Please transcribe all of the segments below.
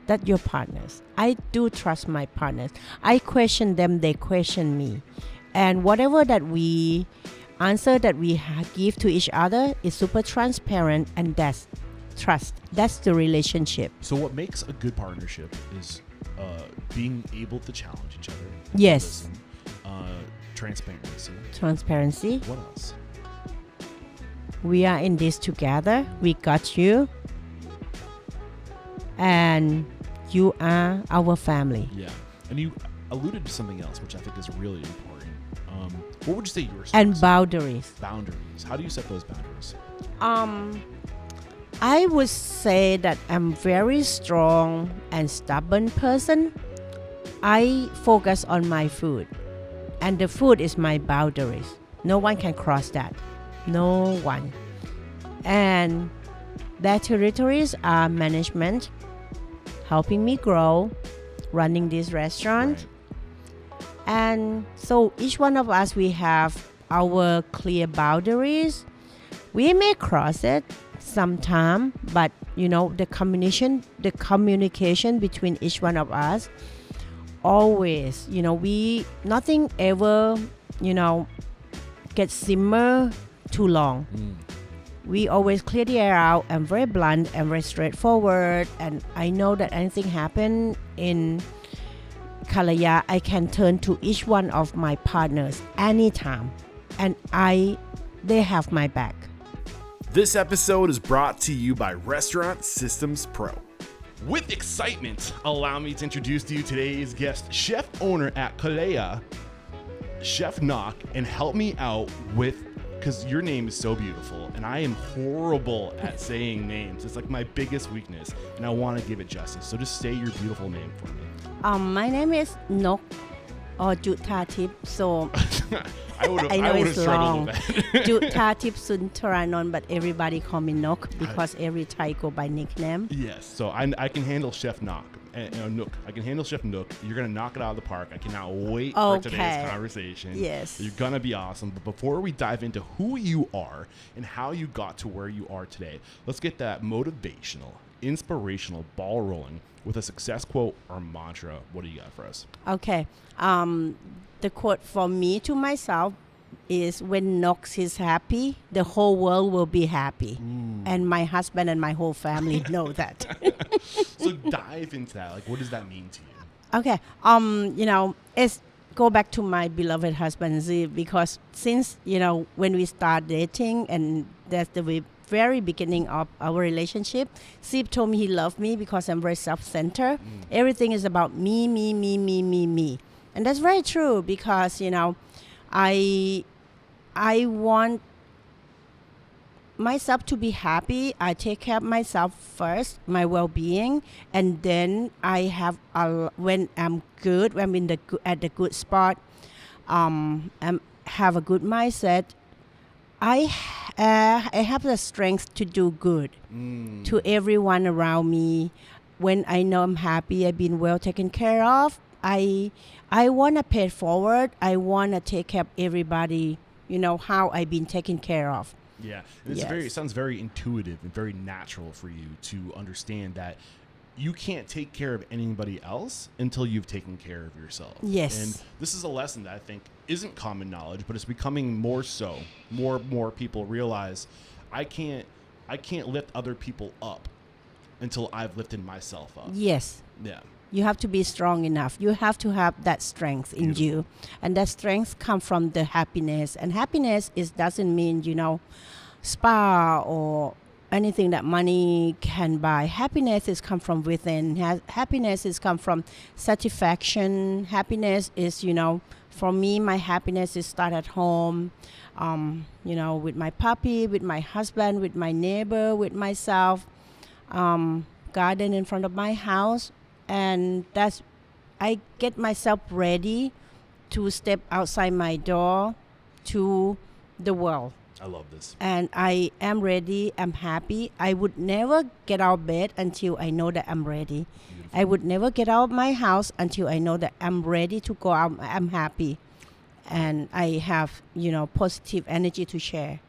That your partners. I do trust my partners. I question them, they question me. And whatever that we answer that we give to each other is super transparent, and that's trust. That's the relationship. So what makes a good partnership is being able to challenge each other. Yes. Transparency. Transparency. What else? We are in this together. We got you. And you are our family. Yeah. And you alluded to something else, which I think is really important. What would you say yours And boundaries. Boundaries. How do you set those boundaries? I would say that I'm very strong and stubborn person. I focus on my food. And the food is my boundaries. No one can cross that. No one. And their territories are management, helping me grow, running this restaurant. Right. And so each one of us, we have our clear boundaries. We may cross it sometime, but the communication between each one of us, always, nothing ever, gets simmer too long. We always clear the air out. I'm very blunt and very straightforward, and I know that anything happen in Kalaya, I can turn to each one of my partners anytime, and they have my back. This episode is brought to you by Restaurant Systems Pro. With excitement, allow me to introduce to you today's guest, chef owner at Kalaya, Chef Nok, and help me out with, because your name is so beautiful, and I am horrible at saying names. It's like my biggest weakness, and I want to give it justice. So just say your beautiful name for me. My name is Nok or Chutatip. So I would I know have it's struggled long. with that. Chutatip Suntaranon, but everybody call me Nok because every Thai go by nickname. Yes, so I can handle Chef Nok. Nook. I can handle Chef Nook. You're going to knock it out of the park. I cannot wait for today's conversation. Yes. You're going to be awesome. But before we dive into who you are and how you got to where you are today, let's get that motivational, inspirational ball rolling with a success quote or mantra. What do you got for us? Okay. The quote for me to myself is, when Knox is happy, the whole world will be happy. And my husband and my whole family know that. So dive into that. Like, what does that mean to you? Okay. It's go back to my beloved husband, Z, because since, when we start dating, and that's the very beginning of our relationship, Steve told me he loved me because I'm very self-centered. Everything is about me, me, me, me, me, me. And that's very true because, I want myself to be happy. I take care of myself first, my well-being, and then I have when I'm good, when I'm at the good spot, have a good mindset. I have the strength to do good to everyone around me. When I know I'm happy, I've been well taken care of, I want to pay it forward. I want to take care of everybody, how I've been taken care of. Yeah. And it sounds very intuitive and very natural for you to understand that you can't take care of anybody else until you've taken care of yourself. Yes. And this is a lesson that I think isn't common knowledge, but it's becoming more so. More people realize I can't lift other people up until I've lifted myself up. Yes. Yeah. You have to be strong enough. You have to have that strength in you. And that strength comes from the happiness. And happiness doesn't mean, spa or anything that money can buy. Happiness is come from within. Happiness is come from satisfaction. Happiness is, for me, my happiness is start at home, with my puppy, with my husband, with my neighbor, with myself, garden in front of my house. And I get myself ready to step outside my door to the world. I love this. And I am ready. I'm happy. I would never get out of bed until I know that I'm ready. Beautiful. I would never get out of my house until I know that I'm ready to go out. I'm happy. And I have, positive energy to share.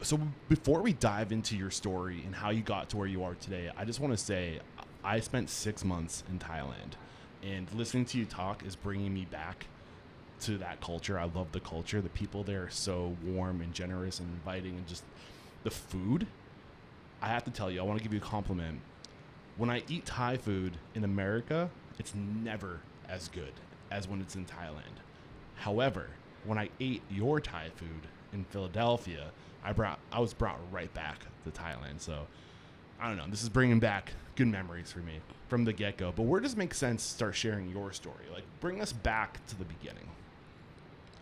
So before we dive into your story and how you got to where you are today, I just want to say I spent 6 months in Thailand, and listening to you talk is bringing me back to that culture. I love the culture. The people there are so warm and generous and inviting, and just the food. I have to tell you, I want to give you a compliment. When I eat Thai food in America, it's never as good as when it's in Thailand. However, when I ate your Thai food in Philadelphia, I was brought right back to Thailand. So I don't know. This is bringing back good memories for me from the get-go. But where does it make sense to start sharing your story? Like, bring us back to the beginning.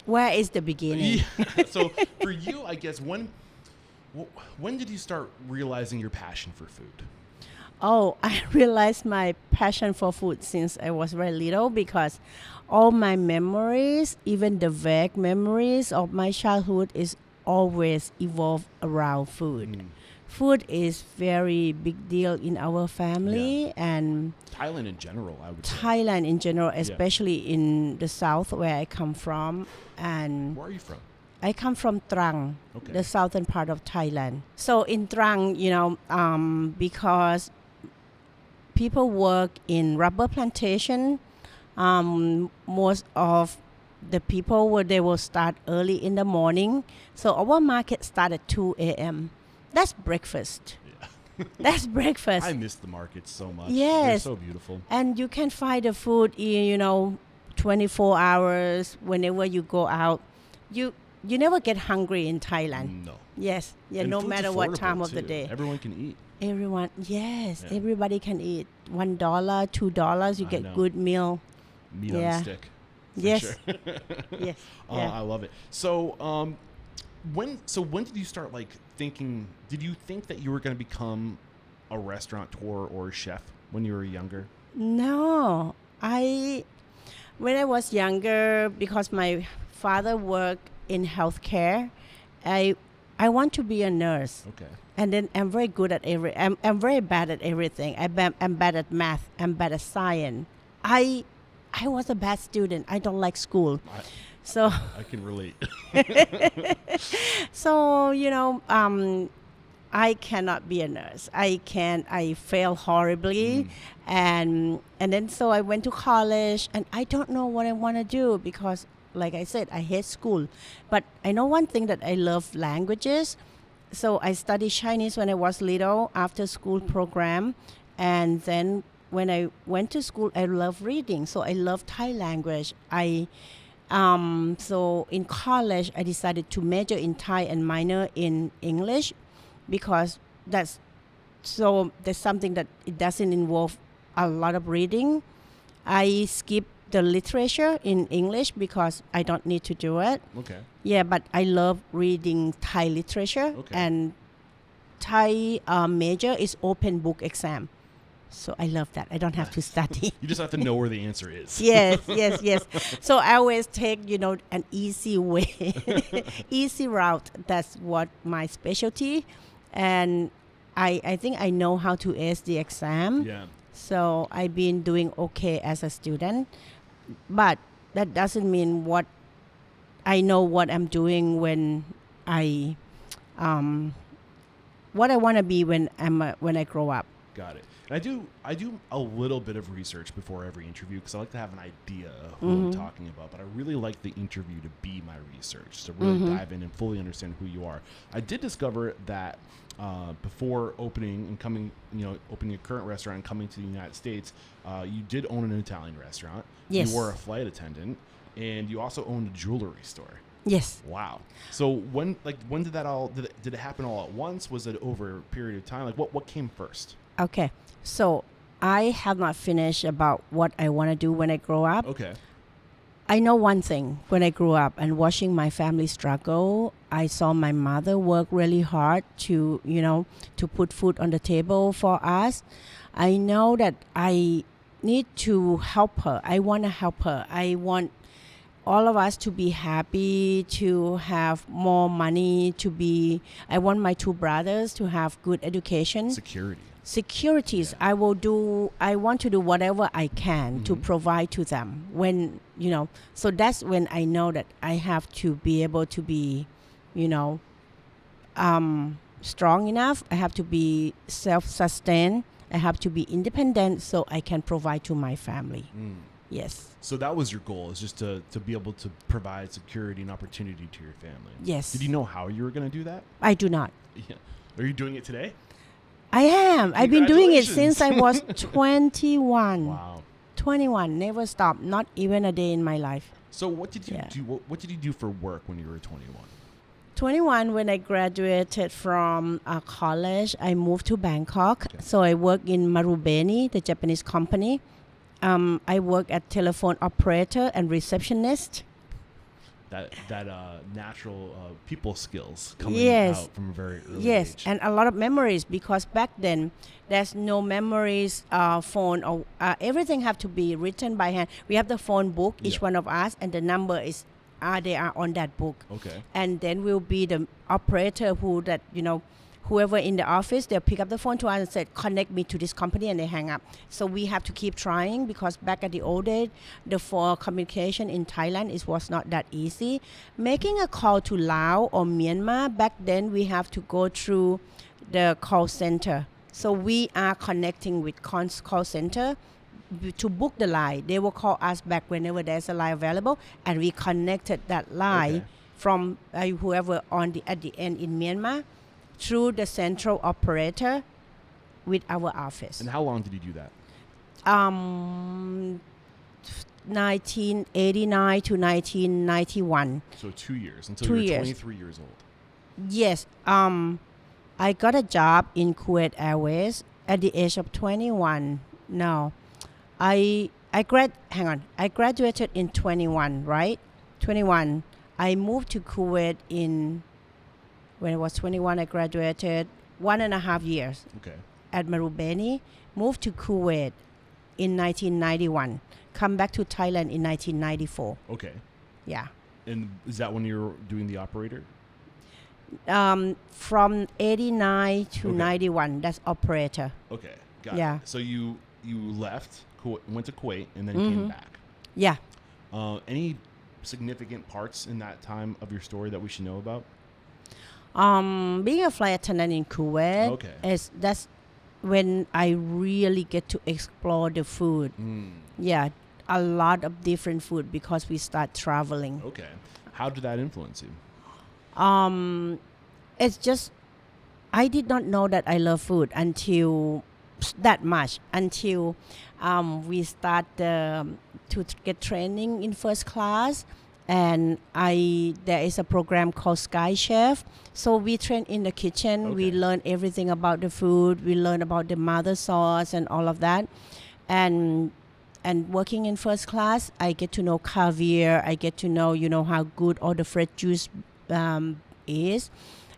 Where is the beginning? Yeah. So for you, I guess, when did you start realizing your passion for food? Oh, I realized my passion for food since I was very little, because all my memories, even the vague memories of my childhood, is always evolved around food. Food is very big deal in our family, and Thailand in general, I would say. Thailand in general, especially in the south where I come from. And Where are you from? I come from Trang, Okay. the southern part of Thailand. So in Trang, because people work in rubber plantation, most of the people they will start early in the morning. So our market starts at 2 a.m. That's breakfast. Yeah. That's breakfast. I miss the markets so much. Yes. They're so beautiful. And you can find the food in, 24 hours whenever you go out. You never get hungry in Thailand. No. Yes. Yeah, And no food's matter what affordable, time of the too. day. Everyone can eat. Everyone, yes, Yeah. everybody can eat. $1, $2, you I get know. good meal. Meat on Yeah. a stick. For Yes. Sure. Yes. Oh, Yeah. I love it. So, when did you start thinking? Did you think that you were going to become a restaurateur or a chef when you were younger? No, when I was younger, because my father worked in healthcare, I want to be a nurse. Okay. And then I'm very good at I'm very bad at everything. I'm bad at math. I'm bad at science. I was a bad student. I don't like school. So I can relate. So I cannot be a nurse. I fail horribly, and then so I went to college, and I don't know what I want to do, because, like I said, I hate school. But I know one thing, that I love languages. So I studied Chinese when I was little, after school program, and then when I went to school, I love reading. So I love Thai language. So in college, I decided to major in Thai and minor in English, because that's something that it doesn't involve a lot of reading. I skip the literature in English because I don't need to do it. Okay. Yeah, but I love reading Thai literature. Okay. And Thai major is open book exam. So I love that. I don't have to study. You just have to know where the answer is. Yes. So I always take, an easy way, easy route. That's what my specialty. And I think I know how to ace the exam. Yeah. So I've been doing okay as a student. But that doesn't mean I know what I'm doing when what I want to be when I grow up. Got it. And I do a little bit of research before every interview, because I like to have an idea of who I'm talking about. But I really like the interview to be my research, to really dive in and fully understand who you are. I did discover that before opening and opening your current restaurant and coming to the United States, you did own an Italian restaurant. Yes. You were a flight attendant, and you also owned a jewelry store. Yes. Wow. So when did that all did it happen all at once? Was it over a period of time? What came first? Okay. So I have not finished about what I want to do when I grow up. Okay. I know one thing. When I grew up and watching my family struggle, I saw my mother work really hard to put food on the table for us. I know that I need to help her. I want to help her. I want all of us to be happy, to have more money, I want my two brothers to have good education. Securities. I want to do whatever I can to provide to them so that's when I know that I have to be able to be strong enough. I have to be self-sustained. I have to be independent so I can provide to my family. Yes. So that was your goal, is just to be able to provide security and opportunity to your family. Yes. Did you know how you were going to do that? I do not. Yeah. Are you doing it today? I am. I've been doing it Congratulations. since I was 21. Wow. 21. Never stopped. Not even a day in my life. So what did you Yeah. do? What did you do for work when you were 21? 21, when I graduated from college, I moved to Bangkok. Okay. So I worked in Marubeni, the Japanese company. I work at telephone operator and receptionist. That natural people skills coming Yes. out from a very early Yes, age. and a lot of memories, because back then there's no memories phone, or everything have to be written by hand. We have the phone book, each Yeah. one of us, and the number is they are on that book. Okay. And then will be the operator whoever in the office, they'll pick up the phone to us and say, connect me to this company, and they hang up. So we have to keep trying, because back at the old days, the for communication in Thailand was not that easy. Making a call to Laos or Myanmar, back then we have to go through the call center. So we are connecting with call center to book the line. They will call us back whenever there's a line available, and we connected that line Okay. from whoever at the end in Myanmar through the central operator with our office. And how long did you do that? 1989 to 1991. So 2 years, until 2 you were years. 23 years old. Yes. I got a job in Kuwait Airways at the age of 21. No. I graduated in 21, right? 21. I moved to Kuwait when I was 21, I graduated 1.5 years Okay. at Marubeni, moved to Kuwait in 1991, come back to Thailand in 1994. Okay. Yeah. And is that when you were doing the operator? From 89 to Okay. 91, that's operator. Okay. Got Yeah. it. So you left, went to Kuwait, and then came back. Yeah. Any significant parts in that time of your story that we should know about? Being a flight attendant in Kuwait, Okay. that's when I really get to explore the food. Yeah, a lot of different food, because we start traveling. Okay. How did that influence you? It's just, I did not know that I love food until we start to get training in first class. And there is a program called Sky Chef. So we train in the kitchen. We Okay. learn everything about the food. We learn about the mother sauce and all of that. And working in first class, I get to know caviar. I get to know, how good all the fresh juice is.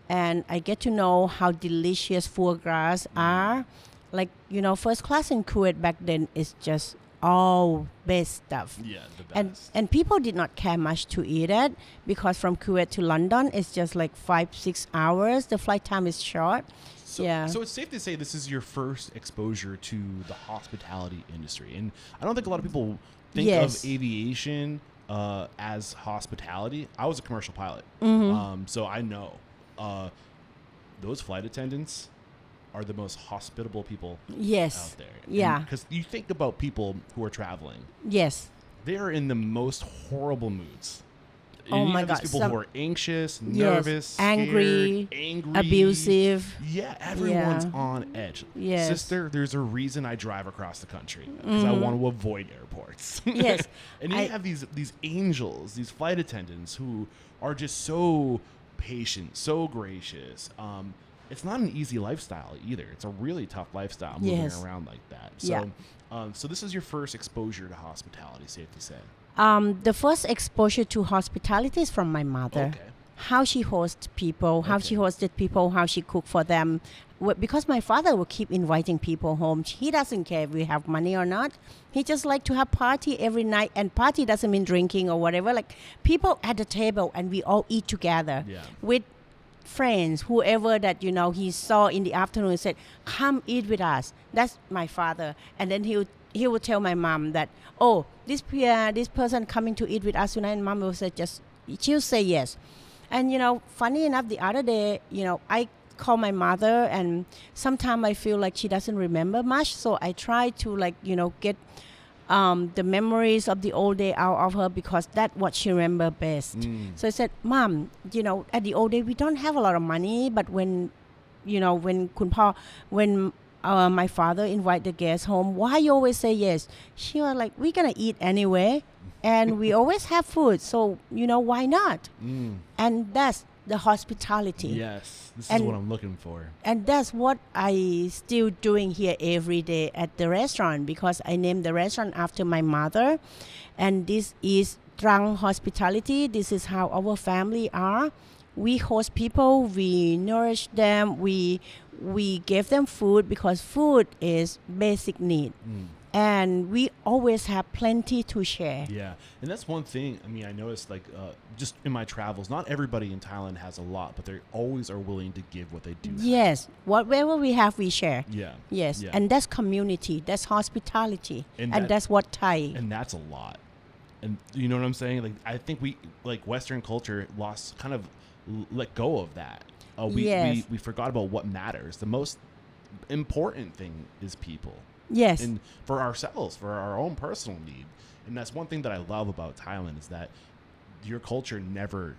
And I get to know how delicious foie gras are. Like, first class in Kuwait back then is just all best stuff. Yeah, the best. And people did not care much to eat it, because from Kuwait to London it's just like 5-6 hours. The flight time is short. So, Yeah. So it's safe to say this is your first exposure to the hospitality industry, and I don't think a lot of people think Yes. of aviation as hospitality. I was a commercial pilot, so I know those flight attendants are the most hospitable people Yes. out there. Yeah. Because you think about people who are traveling, Yes. they are in the most horrible moods. Oh And you my have God, these people some- who are anxious, Yes, nervous, scared, angry, angry, abusive. Yeah, everyone's Yeah. on edge. Yes. Sister, there's a reason I drive across the country, because I want to avoid airports. Yes. And you have these angels, these flight attendants who are just so patient, so gracious. It's not an easy lifestyle either. It's a really tough lifestyle moving Yes. around like that. So, Yeah. so this is your first exposure to hospitality, safe to say. The first exposure to hospitality is from my mother. Okay. How she hosts people, how she hosted people, how she cooked for them. Because my father will keep inviting people home. He doesn't care if we have money or not. He just like to have party every night. And party doesn't mean drinking or whatever. Like people at the table and we all eat together Yeah. with friends, whoever that he saw in the afternoon and said, come eat with us. That's my father. And then he would tell my mom that, oh, this person coming to eat with us tonight. And mom will say she'll say yes. And funny enough, the other day, I call my mother, and sometimes I feel like she doesn't remember much. So I try to get the memories of the old day out of her, because that's what she remember best. So I said, Mom, at the old day we don't have a lot of money, but when my father invite the guests home, why you always say yes? She was like, we're gonna eat anyway, and we always have food, so why not? And that's the hospitality. Yes, this is And- what I'm looking for. And that's what I still doing here every day at the restaurant, because I named the restaurant after my mother. And this is Trang hospitality. This is how our family are. We host people, we nourish them, we give them food, because food is basic need. And we always have plenty to share. Yeah, and that's one thing. I mean, I noticed just in my travels, not everybody in Thailand has a lot, but they always are willing to give what they do. Yes, whatever we have, we share. Yeah. Yes, Yeah. and that's community, that's hospitality, And and that- that's what Thai. And that's a lot. And you know what I'm saying? Like, I think we, Western culture, lost kind of let go of that. Yes. We forgot about what matters. The most important thing is people. Yes, And for ourselves, for our own personal need. And that's one thing that I love about Thailand, is that your culture never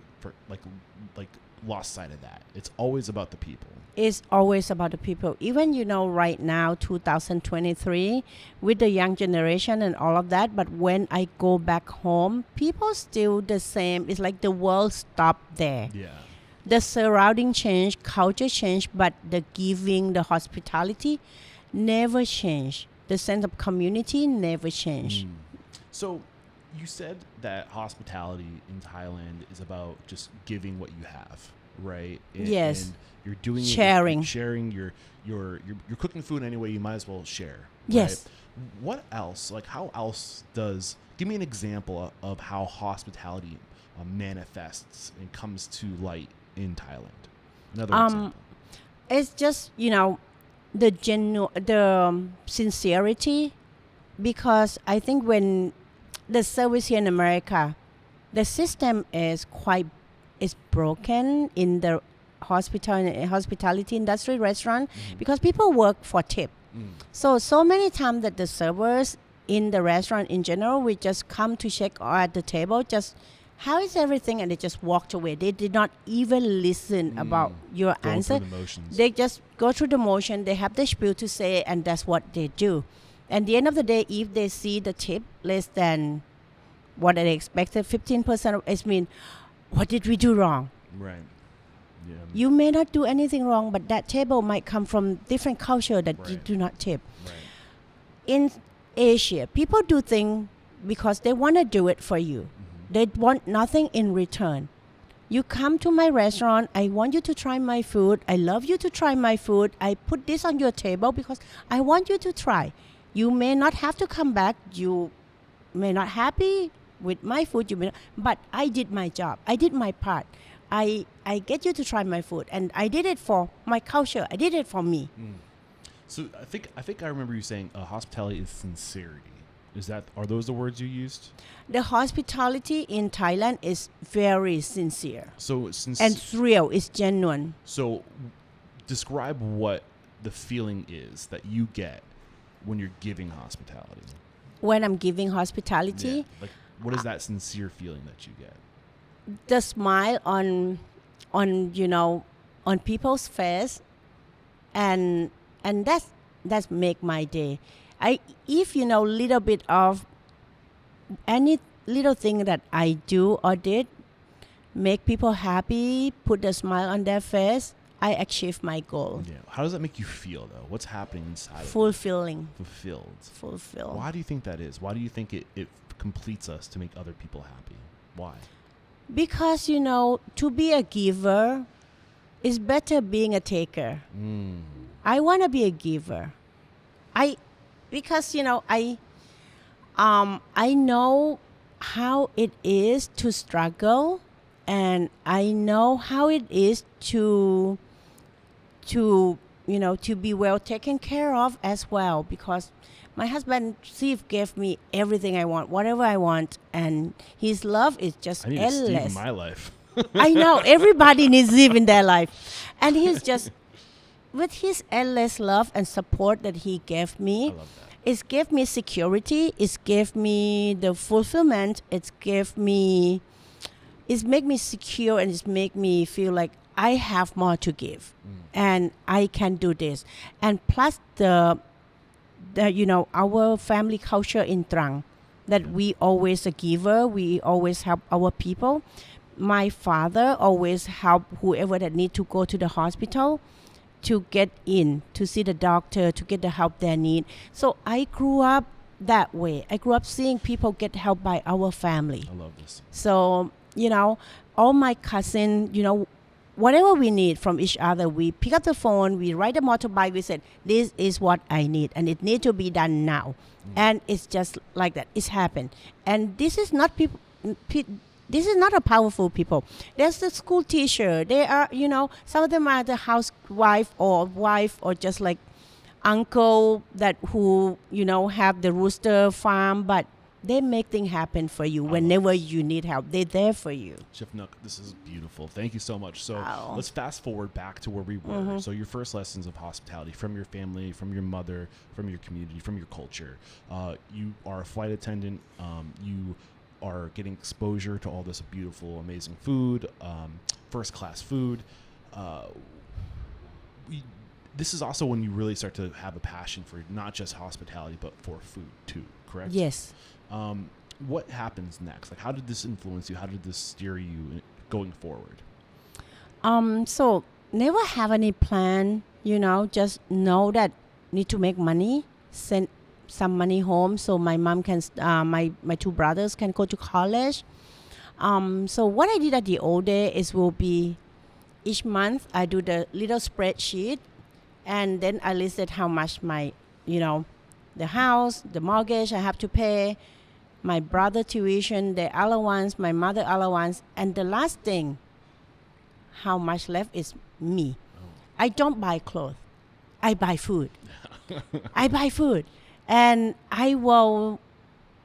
lost sight of that. It's always about the people. it's always about the people. Even right now, 2023, with the young generation and all of that. But when I go back home, people still the same. It's like the world stopped there. Yeah. The surrounding change, culture change, but the giving, the hospitality never change. The sense of community never change. So you said that hospitality in Thailand is about just giving what you have, right? Yes. And you're doing Sharing. Sharing. You're cooking food anyway. You might as well share. Yes. Right? What else? Like, how else does? Give me an example of how hospitality manifests and comes to light in Thailand. Another example. It's just the sincerity, because I think when the service here in America, the system is broken in the hospitality industry, restaurant, because people work for tip. So many times that the servers in the restaurant in general, we just come to check at the table, just how is everything, and they just walked away. They did not even listen about your Going answer. through the motions. They just go through the motion. They have the spiel to say, and that's what they do. And the end of the day, if they see the tip less than what they expected, 15%, it means, what did we do wrong? Right. Yeah. You may not do anything wrong, but that table might come from different culture that you Right. do not tip. Right. In Asia, people do things because they want to do it for you. They want nothing in return. You come to my restaurant, I want you to try my food. I love you to try my food. I put this on your table because I want you to try. You may not have to come back. You may not happy with my food, but I did my job. I did my part. I get you to try my food, and I did it for my culture. I did it for me. So I think I remember you saying hospitality is sincerity. Are those the words you used? The hospitality in Thailand is very sincere So and real. It's genuine. So describe what the feeling is that you get when you're giving hospitality. When I'm giving hospitality, Yeah. Like, what is that sincere feeling that you get? the smile on people's face, and that's make my day. If little bit of any little thing that I do or did make people happy, put a smile on their face, I achieve my goal. Yeah. How does that make you feel though? What's happening inside of Fulfilling. you? Fulfilled. Fulfill. Why do you think that is? Why do you think it completes us to make other people happy? Why? Because to be a giver is better being a taker. I want to be a giver. Because I know how it is to struggle, and I know how it is to be well taken care of as well, because my husband Steve gave me everything I want, whatever I want, and his love is just I need endless. a Steve in my life. I know everybody needs Steve in their life, and he's just with his endless love and support that he gave me, I love that. it gave me security. It gave me the fulfillment. It make me secure, and it make me feel like I have more to give, and I can do this. And plus the our family culture in Trang, that we always a giver. We always help our people. My father always help whoever that need to go to the hospital to get in, to see the doctor, to get the help they need. So I grew up that way. I grew up seeing people get help by our family. I love this. So, all my cousin, whatever we need from each other, we pick up the phone, we ride a motorbike, we said, this is what I need, and it need to be done now. And it's just like that. It's happened. And this is not people. This is not a powerful people. There's the school teacher. They are, some of them are the housewife or wife or just like uncle that who, have the rooster farm, but they make things happen for you whenever you need help. They're there for you. Chef Nook, this is beautiful. Thank you so much. So Wow. let's fast forward back to where we were. So your first lessons of hospitality from your family, from your mother, from your community, from your culture. You are a flight attendant. You are getting exposure to all this beautiful, amazing food, first-class food. This is also when you really start to have a passion for not just hospitality, but for food too, correct? Yes. What happens next? Like, how did this influence you? How did this steer you going forward? So never have any plan, just know that need to make money, send some money home so my mom can, my two brothers can go to college. So what I did at the old day is will be each month I do the little spreadsheet, and then I listed how much my, the house, the mortgage I have to pay, my brother tuition, the allowance, my mother allowance, and the last thing, how much left is me. I don't buy clothes. I buy food. I buy food. And I will,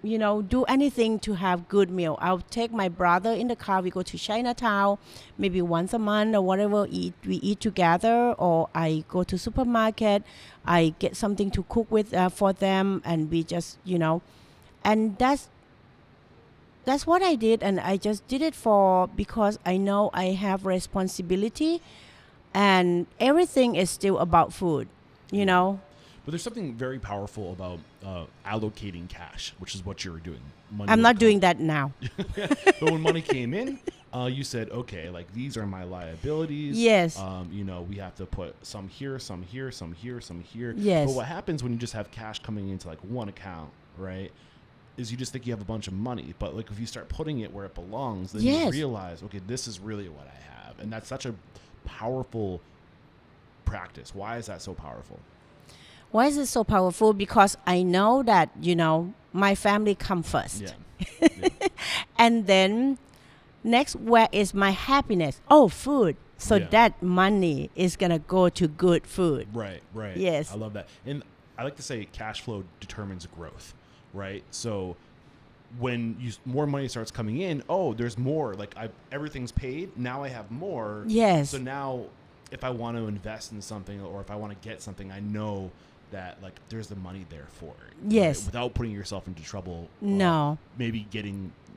do anything to have good meal. I'll take my brother in the car. We go to Chinatown, maybe once a month or whatever. We eat together, or I go to supermarket. I get something to cook with for them, and we just, and that's what I did. And I just did it because I know I have responsibility, and everything is still about food, But there's something very powerful about allocating cash, which is what you were doing. Money I'm would not come. doing that now. But when money came in, you said, okay, like these are my liabilities. Yes. We have to put some here, some here, some here, some here. Yes. But what happens when you just have cash coming into like one account, right, is you just think you have a bunch of money. But like if you start putting it where it belongs, then Yes. you realize, okay, this is really what I have. And that's such a powerful practice. Why is that so powerful? Why is it so powerful? Because I know that, my family come first. Yeah. And then next, where is my happiness? Oh, food. So Yeah. that money is going to go to good food. Right. Yes. I love that. And I like to say cash flow determines growth, right? So when more money starts coming in, there's more. Like everything's paid. Now I have more. Yes. So now if I want to invest in something or if I want to get something, I know that like there's the money there for it. Yes. Right? Without putting yourself into trouble. No. Maybe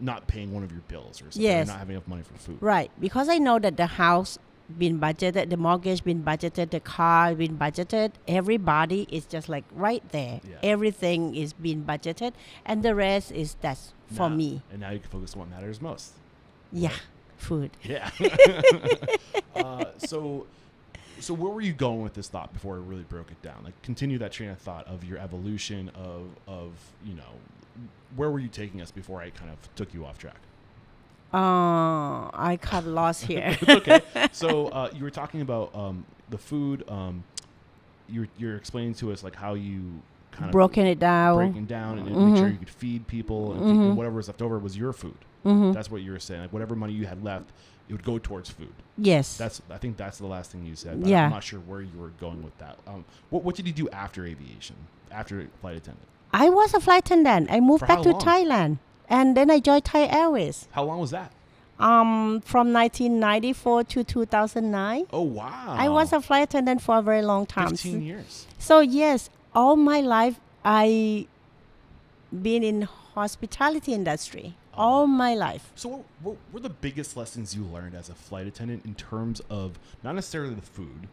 not paying one of your bills or something. Yes. Or not having enough money for food. Right. Because I know that the house been budgeted, the mortgage been budgeted, the car been budgeted. Everybody is just like right there. Yeah. Everything is being budgeted, and the rest is that's for Now- me. And now you can focus on what matters most. Yeah, food. Yeah. So where were you going with this thought before I really broke it down? Like continue that train of thought of your evolution of where were you taking us before I kind of took you off track? I got lost here. It's okay. So you were talking about the food. You're explaining to us like how you kind of Broken it down. breaking down and make sure you could feed people and whatever was left over was your food. That's what you were saying. Like whatever money you had left, it would go towards food. Yes. I think that's the last thing you said. But Yeah. I'm not sure where you were going with that. What did you do after aviation? After flight attendant? I was a flight attendant. I moved For back how to long? Thailand, and then I joined Thai Airways. How long was that? From 1994 to 2009. Oh wow. I was a flight attendant for a very long time. 15 years. So yes, all my life I been in hospitality industry. All my life. So what were the biggest lessons you learned as a flight attendant in terms of not necessarily the food,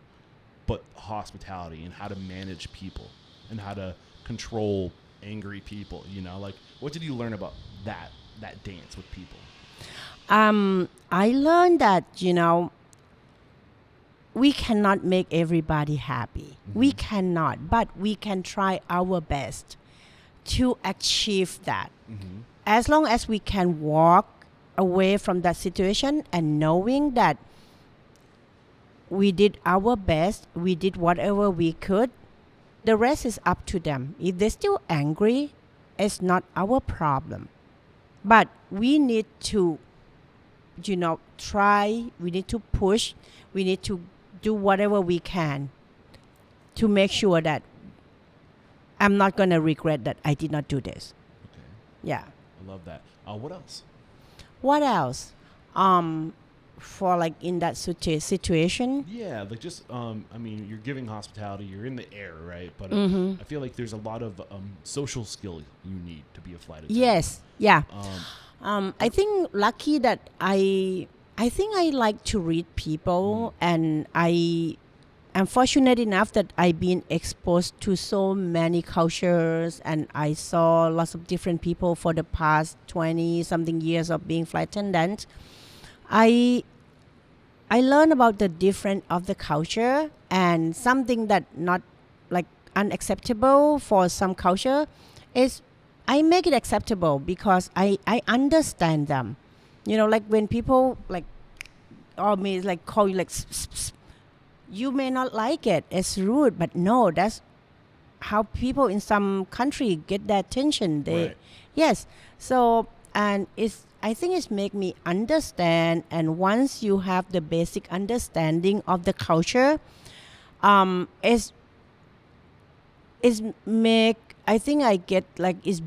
but hospitality and how to manage people and how to control angry people, you know? Like, what did you learn about that dance with people? I learned that, we cannot make everybody happy. We cannot, but we can try our best to achieve that. As long as we can walk away from that situation and knowing that we did our best, we did whatever we could, the rest is up to them. If they're still angry, it's not our problem. But we need to, try, we need to push, we need to do whatever we can to make sure that I'm not going to regret that I did not do this. Okay. Yeah. I love that. What else? What else? For like in that situation? Yeah, like just, I mean, you're giving hospitality, you're in the air, right? But I feel like there's a lot of social skill you need to be a flight attendant. Yes. Yeah. I think lucky that I think I like to read people, and I am fortunate enough that I've been exposed to so many cultures, and I saw lots of different people for the past 20 something years of being flight attendant. I learned about the different of the culture, and something that not like unacceptable for some culture is I make it acceptable because I understand them. Like when people like me like call you like you may not like it, it's rude, but no, that's how people in some country get their attention. Right. Yes. So, and I think it's make me understand, and once you have the basic understanding of the culture, is make, I think I get like is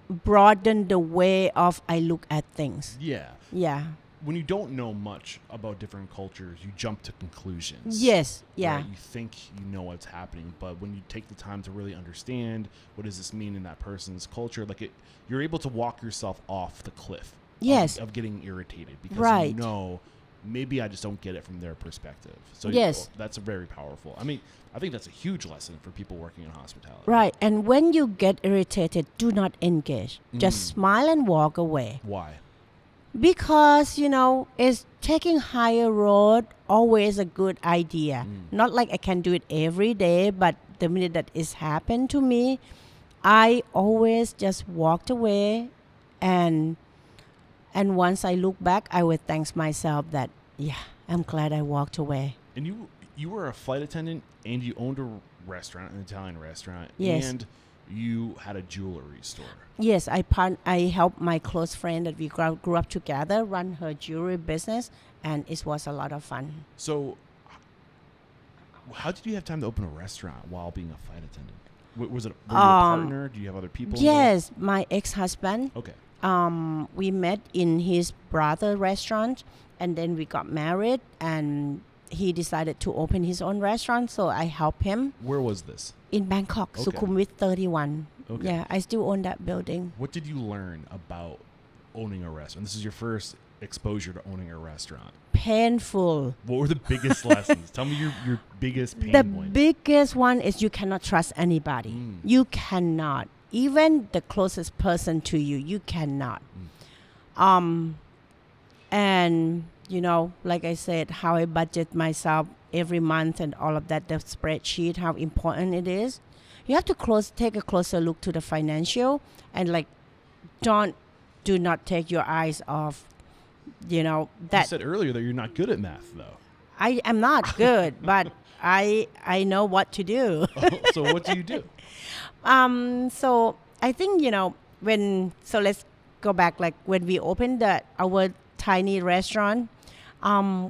broaden the way of I look at things. Yeah. Yeah. When you don't know much about different cultures, you jump to conclusions. Yes. Yeah. Right? You think you know what's happening, but when you take the time to really understand what does this mean in that person's culture, like you're able to walk yourself off the cliff. Yes. Of getting irritated because Right. you know maybe I just don't get it from their perspective. So Yes. that's very powerful. I mean, I think that's a huge lesson for people working in hospitality. Right. And when you get irritated, do not engage. Just smile and walk away. Why? Because, is taking higher road always a good idea. Not like I can do it every day, but the minute that it's happened to me, I always just walked away, and once I look back, I would thank myself that, yeah, I'm glad I walked away. And you were a flight attendant and you owned a restaurant, an Italian restaurant. Yes. And you had a jewelry store. Yes, I helped my close friend that we grew up together run her jewelry business, and it was a lot of fun. So how did you have time to open a restaurant while being a flight attendant? Was it were you a partner? Do you have other people Yes, my ex-husband. involved? Okay. We met in his brother restaurant, and then we got married, and he decided to open his own restaurant, so I helped him. Where was this? In Bangkok, Okay. Sukhumvit 31. Okay. Yeah, I still own that building. What did you learn about owning a restaurant? This is your first exposure to owning a restaurant. Painful. What were the biggest lessons? Tell me your biggest pain The point. biggest one is you cannot trust anybody. You cannot. Even the closest person to you, you cannot. And, like I said, how I budget myself every month and all of that, the spreadsheet, how important it is. You have to take a closer look to the financial, and like, do not take your eyes off, You that said earlier that you're not good at math, though. I am not good, but I know what to do. So what do you do? So I think, so let's go back, like when we opened our tiny restaurant,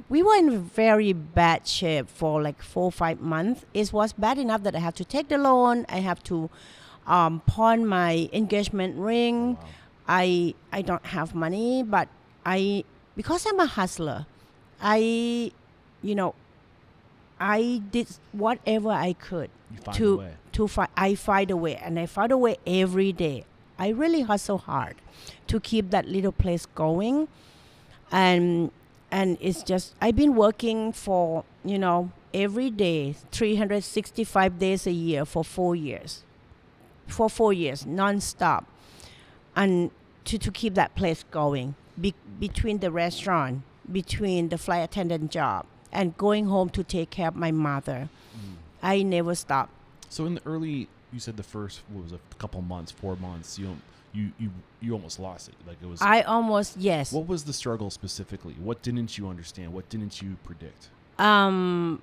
we were in very bad shape for like 4 or 5 months. It was bad enough that I had to take the loan. I have to pawn my engagement ring. Oh, wow. I don't have money, but because I'm a hustler, I, you know, I did whatever I could You find a to way. I find a way, and I find a way every day. I really hustle hard to keep that little place going, and it's just I've been working for every day, 365 days a year for 4 years, nonstop, and to keep that place going between the restaurant, between the flight attendant job, and going home to take care of my mother. I never stopped. So in the early, you said the first, what was it, a couple months, 4 months, you almost lost it. Like it was. I almost, yes. What was the struggle specifically? What didn't you understand? What didn't you predict? I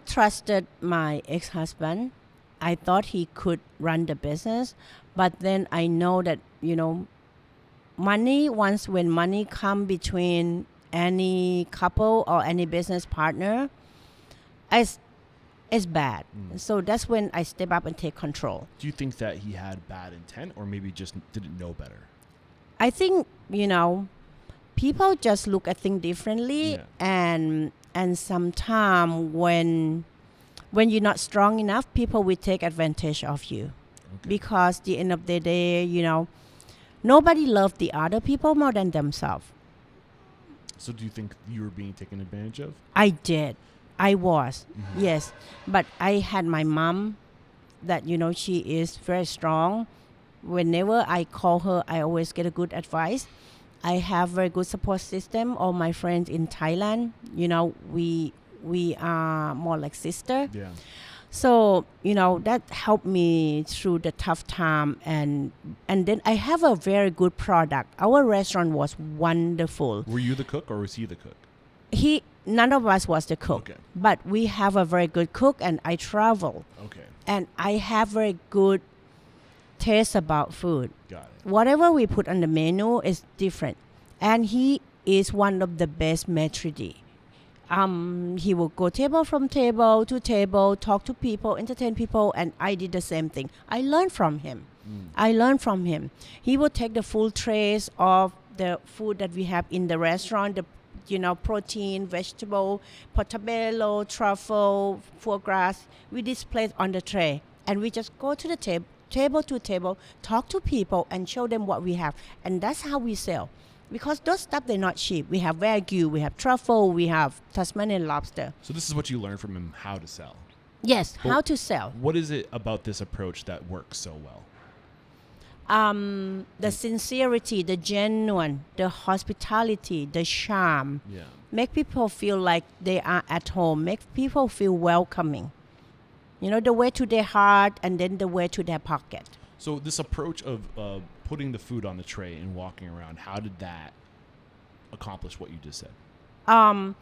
trusted my ex-husband. I thought he could run the business, but then I know that money. When money come between any couple or any business partner, it's bad. So that's when I step up and take control. Do you think that he had bad intent, or maybe just didn't know better? I think people just look at things differently, and sometimes when you're not strong enough, people will take advantage of you. Okay. Because the end of the day, nobody loves the other people more than themselves. So do you think you were being taken advantage of? I did. I was, yes. But I had my mom that, she is very strong. Whenever I call her, I always get a good advice. I have very good support system. All my friends in Thailand, we are more like sister. Yeah. So, that helped me through the tough time. And then I have a very good product. Our restaurant was wonderful. Were you the cook or was he the cook? None of us was the cook. Okay. But we have a very good cook, and I travel. Okay. And I have very good taste about food. Got it. Whatever we put on the menu is different. And he is one of the best maitre d'. He will go table from table to table, talk to people, entertain people, and I did the same thing. I learned from him. He would take the full trays of the food that we have in the restaurant, the protein, vegetable, portobello, truffle, foie gras. We display it on the tray, and we just go to the table to table, talk to people, and show them what we have. And that's how we sell. Because those stuff, they're not cheap. We have Wagyu, we have truffle, we have Tasmanian lobster. So this is what you learned from him, how to sell. Yes, But how to sell. What is it about this approach that works so well? The sincerity, the genuine, the hospitality, the charm. Yeah. Make people feel like they are at home. Make people feel welcoming. The way to their heart and then the way to their pocket. So this approach of putting the food on the tray and walking around, how did that accomplish what you just said? I'm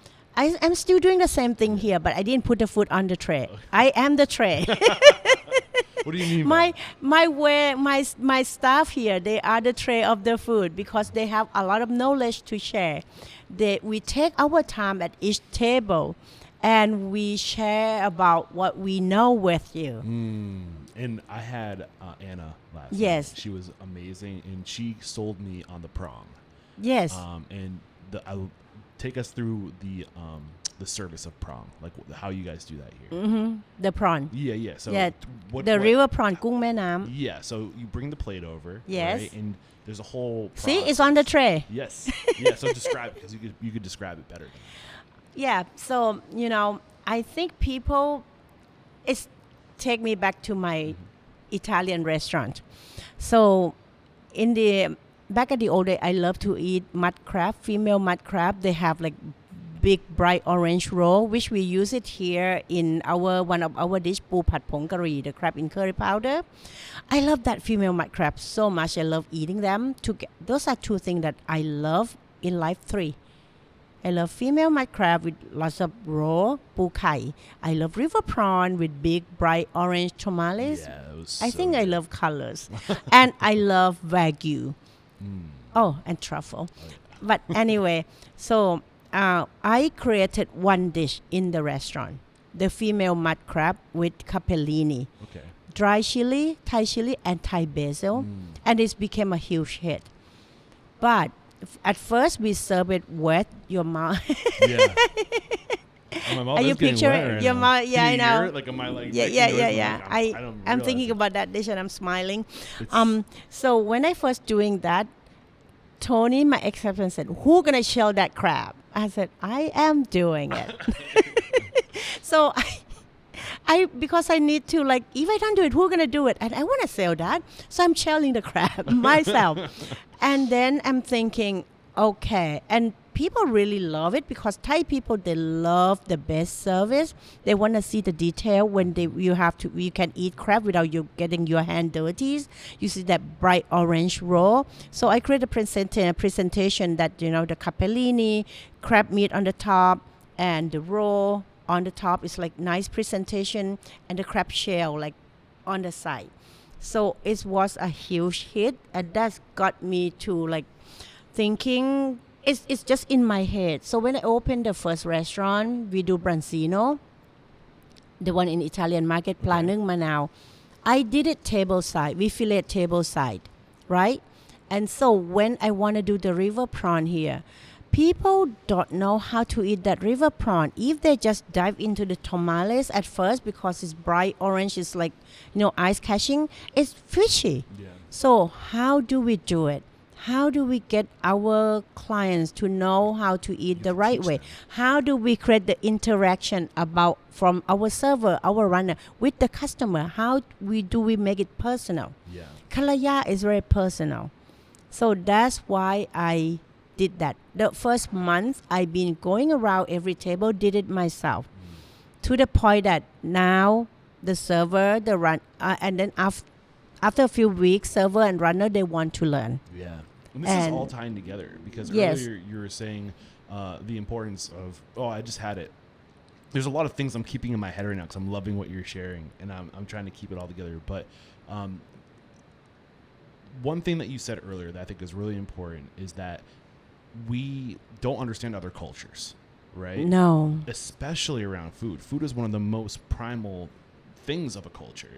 still doing the same thing here, but I didn't put the food on the tray. I am the tray. What do you mean? My staff here, they are the tray of the food because they have a lot of knowledge to share. We take our time at each table, and we share about what we know with you. And I had Anna last Yes. night. She was amazing, and she sold me on the prong. Yes. And I'll take us through the service of prong, like how you guys do that here. The prawn. Yeah. So Yeah. what, The what- river prawn, Kung Mae Nam. Yeah. So you bring the plate over. Yes. Right? And there's a whole. See, process. it's on the tray. Yes. Yeah. So describe it, because you could describe it better. Yeah, so I think people take me back to my Italian restaurant. So back at the old day, I love to eat mud crab, female mud crab. They have like big bright orange roll, which we use it here in one of our dish, pu pad pong curry, the crab in curry powder. I love that female mud crab so much. I love eating them. Those are two things that I love in life. 3. I love female mud crab with lots of raw pu kai. I love river prawn with big bright orange tamales. Yeah, it was I so think I good. love colors. And I love Wagyu. Oh, and truffle. But anyway, so I created one dish in the restaurant. The female mud crab with capellini. Okay. Dry chili, Thai chili, and Thai basil. And it became a huge hit. But at first we serve it wet. Your mouth. Yeah. Oh, my mouth Are is you getting picturing wet right your now. mouth? Yeah, Can I you know. hear it? Like, am I like Yeah, making yeah, noise? yeah, I'm yeah. like, I don't I'm realize thinking it. about that dish and I'm smiling. It's- So when I first doing that, Tony, my ex-husband, said, "Who gonna shell that crab?" I said, "I am doing it." So I because I need to, like, if I don't do it, who gonna do it? And I want to sell that, so I'm shelling the crab myself. And then I'm thinking, okay, and people really love it because Thai people, they love the best service. They want to see the detail when you can eat crab without you getting your hand dirty. You see that bright orange roll. So I create a presentation that, the capellini, crab meat on the top, and the roll on the top is like nice presentation, and the crab shell like on the side. So it was a huge hit, and that's got me to like thinking. It's just in my head. So when I opened the first restaurant, we do Branzino, the one in Italian market, Planung, Manao. I did it table side. We fillet table side, right? And so when I want to do the river prawn here, people don't know how to eat that river prawn. If they just dive into the tamales at first because it's bright orange, it's like, ice catching, it's fishy. Yeah. So how do we do it? How do we get our clients to know how to eat the right way? How do we create the interaction from our server, our runner, with the customer? How do we make it personal? Yeah. Kalaya is very personal. So that's why I did that. The first month, I've been going around every table, did it myself, to the point that now the server, the run, and then after a few weeks, server and runner, they want to learn. Yeah. And this is all tying together because earlier you were saying the importance of, I just had it. There's a lot of things I'm keeping in my head right now because I'm loving what you're sharing, and I'm trying to keep it all together. But one thing that you said earlier that I think is really important is that we don't understand other cultures, right? No. Especially around food. Food is one of the most primal things of a culture.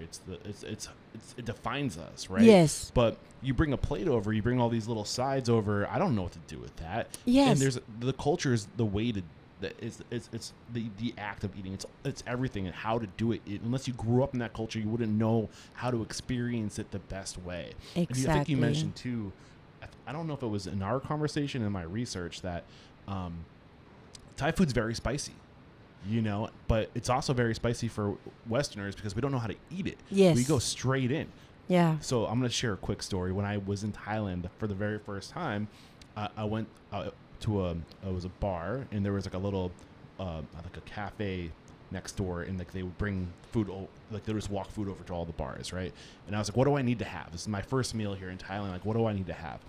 It defines us, right? Yes. But you bring a plate over, you bring all these little sides over. I don't know what to do with that. Yes. And there's the culture is the way to. It's the act of eating. It's everything and how to do it. Unless you grew up in that culture, you wouldn't know how to experience it the best way. Exactly. And I think you mentioned too. I don't know if it was in our conversation in my research that Thai food's very spicy. But it's also very spicy for Westerners because we don't know how to eat it. Yes. We go straight in. Yeah. So I'm going to share a quick story. When I was in Thailand for the very first time, I went to it was a bar, and there was like a little, like a cafe next door, and like they would bring food, like they would just walk food over to all the bars, right? And I was like, what do I need to have? This is my first meal here in Thailand. Like, what do I need to have?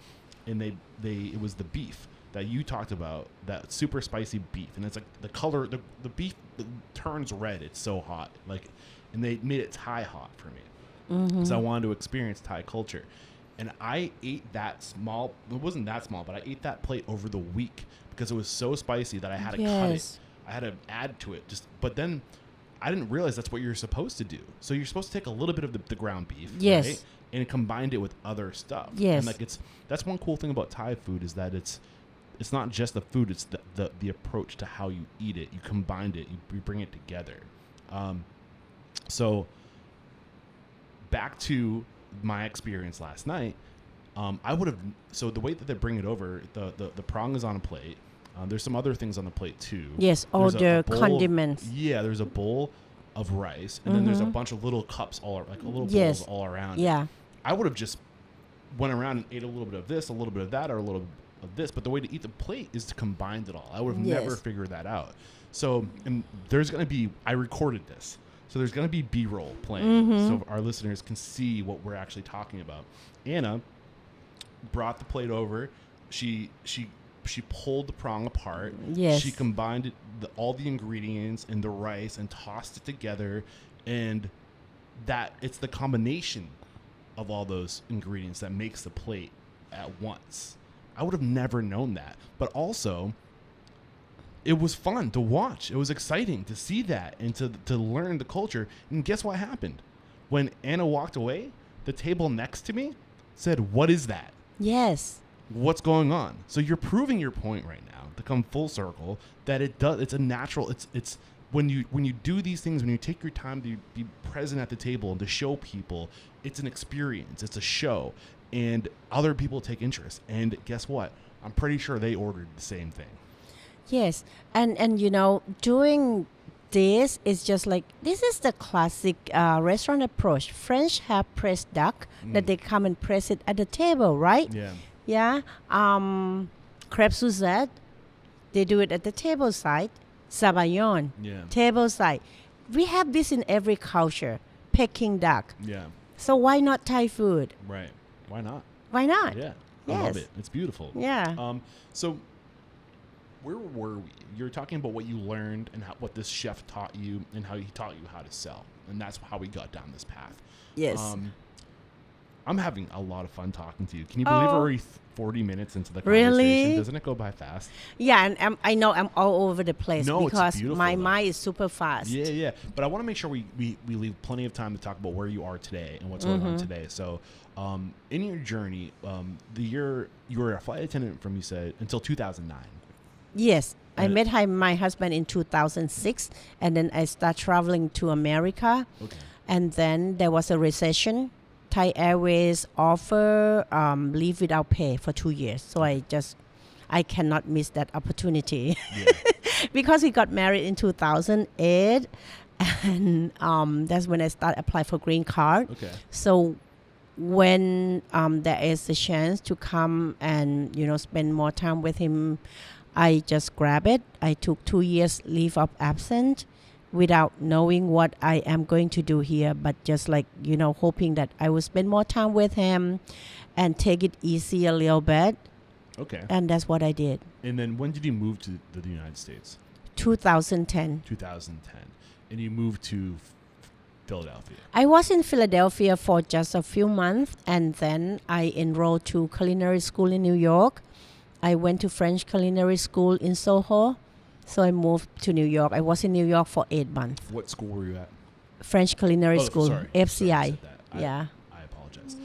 And it was the beef that you talked about, that super spicy beef, and it's like the color, the beef turns red. It's so hot, and they made it Thai hot for me, because I wanted to experience Thai culture, and I ate that small. It wasn't that small, but I ate that plate over the week because it was so spicy that I had to cut it. I had to add to it. But then I didn't realize that's what you're supposed to do. So you're supposed to take a little bit of the ground beef, right, and combined it with other stuff. Yes, and that's one cool thing about Thai food is that it's not just the food, it's the approach to how you eat it. You combine it, you bring it together. So back to my experience last night, so the way that they bring it over, the prong is on a plate. There's some other things on the plate too. Yes, all the condiments. There's a bowl of rice, and then there's a bunch of little cups bowls all around. Yeah. I would have just went around and ate a little bit of this, a little bit of that, or a little of this, but the way to eat the plate is to combine it all. I would have never figured that out. So, and there's going to be, I recorded this, so there's going to be B-roll playing, so our listeners can see what we're actually talking about. Anna brought the plate over. She pulled the prong apart. Yes. She combined all the ingredients and the rice and tossed it together, and that it's the combination of all those ingredients that makes the plate at once. I would have never known that. But also, it was fun to watch. It was exciting to see that and to learn the culture. And guess what happened? When Anna walked away, the table next to me said, "What is that?" Yes. what's going on. So you're proving your point right now to come full circle that it does. It's a natural. It's when you do these things, when you take your time to be present at the table and to show people, it's an experience. It's a show, and other people take interest. And guess what? I'm pretty sure they ordered the same thing. Yes, and doing this is just like, this is the classic restaurant approach. French have pressed duck that they come and press it at the table, right? Yeah. Yeah. Crêpe Suzette, they do it at the table side. Sabayon, Yeah. table side. We have this in every culture. Peking duck. Yeah. So why not Thai food? Right. Why not? Why not? Yeah. I love Yes. it. It's beautiful. Yeah. So where were we? You're talking about what you learned and what this chef taught you and how he taught you how to sell. And that's how we got down this path. Yes. I'm having a lot of fun talking to you. Can you believe we're already 40 minutes into the conversation? Really? Doesn't it go by fast? Yeah, and I know I'm all over the place No, it's because beautiful, my though. mind is super fast. Yeah, yeah. But I want to make sure we leave plenty of time to talk about where you are today and what's going on today. So in your journey, the year you were a flight attendant from, you said, until 2009. Yes. I And- met my husband in 2006, and then I started traveling to America. Okay. And then there was a recession. Thai Airways offer leave without pay for 2 years. So I cannot miss that opportunity. Yeah. Because we got married in 2008, and that's when I started apply for green card. Okay. So when there is a chance to come and spend more time with him, I just grab it. I took 2 years leave of absence without knowing what I am going to do here, but just like hoping that I will spend more time with him and take it easy a little bit, Okay. and that's what I did. And then when did you move to the United States? 2010. 2010. And you moved to Philadelphia. I was in Philadelphia for just a few months, and then I enrolled to culinary school in New York. I went to French culinary school in Soho, so I moved to New York. I was in New York for 8 months. What school were you at? French culinary school, Sorry. FCI. Sorry, I said that. Yeah. I apologize.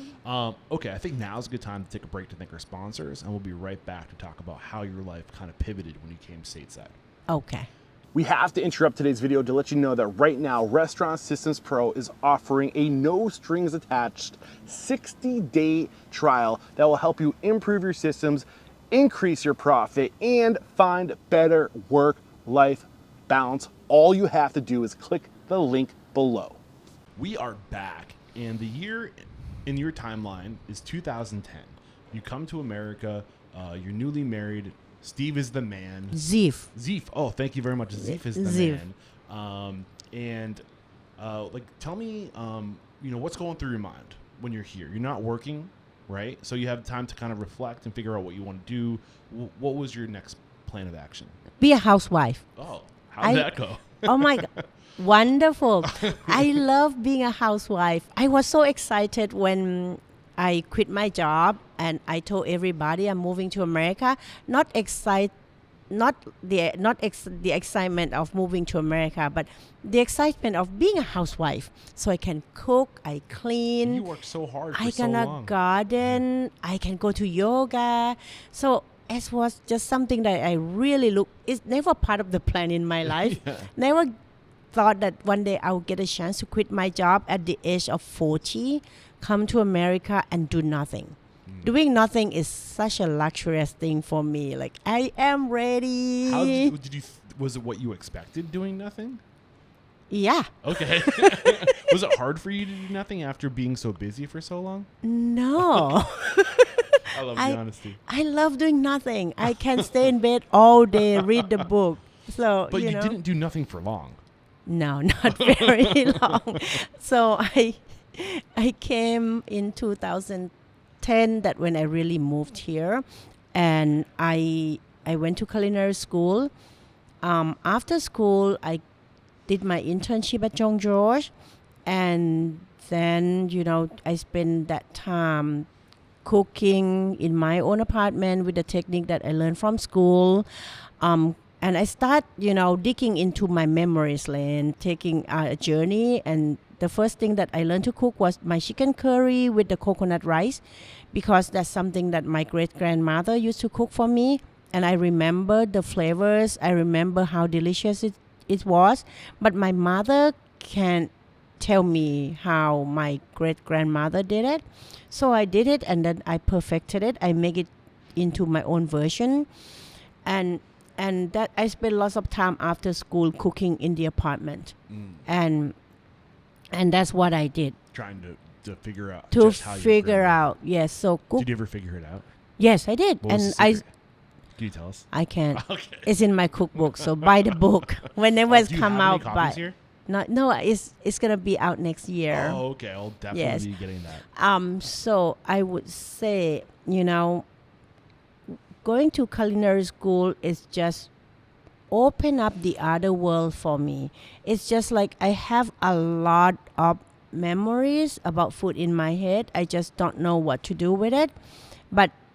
Okay, I think now's a good time to take a break to thank our sponsors, and we'll be right back to talk about how your life kind of pivoted when you came stateside. Okay. We have to interrupt today's video to let you know that right now, Restaurant Systems Pro is offering a no strings attached 60-day trial that will help you improve your systems, increase your profit, and find better work-life balance. All you have to do is click the link below. We are back, and the year in your timeline is 2010. You come to America, you're newly married. Steve is the man. Ziv. Zeef. Oh, thank you very much. Zeef is the Zeef. man. Tell me, what's going through your mind when you're here? You're not working, right? So you have time to kind of reflect and figure out what you want to do. What was your next plan of action? Be a housewife. Oh, how'd that go? Oh my God. Wonderful. I love being a housewife. I was so excited when I quit my job and I told everybody I'm moving to America. Not the excitement of moving to America, but the excitement of being a housewife. So I can cook, I clean, You worked so hard for I so can long. garden, I can go to yoga. So it was just something that I really it's never part of the plan in my life. Yeah. Never thought that one day I would get a chance to quit my job at the age of 40, come to America and do nothing. Doing nothing is such a luxurious thing for me. Like, I am ready. How did you? Was it what you expected? Doing nothing? Yeah. Okay. Was it hard for you to do nothing after being so busy for so long? No. I love the honesty. I love doing nothing. I can stay in bed all day, read the book. So, But you know. didn't do nothing for long. No, not very long. So I came in 2010, that when I really moved here, and I went to culinary school. After school, I did my internship at John George, and then I spent that time cooking in my own apartment with the technique that I learned from school. And I start, digging into my memories and taking a journey and The first thing that I learned to cook was my chicken curry with the coconut rice, because that's something that my great grandmother used to cook for me. And I remember the flavors. I remember how delicious it was. But my mother can't tell me how my great grandmother did it. So I did it, and then I perfected it. I make it into my own version. And that I spent lots of time after school cooking in the apartment. And that's what I did. Trying to figure out. To just how your figure grandma- out, yes. So cook. Did you ever figure it out? Yes, I did. What was And the secret? Can you tell us? I can't. Okay. It's in my cookbook. So buy the book whenever it's Do you come have any out. copies here? No, it's gonna be out next year. Oh, okay. I'll definitely Yes. be getting that. So I would say, going to culinary school is just open up the other world for me. It's just like I have a lot of memories about food in my head. I just don't know what to do with it.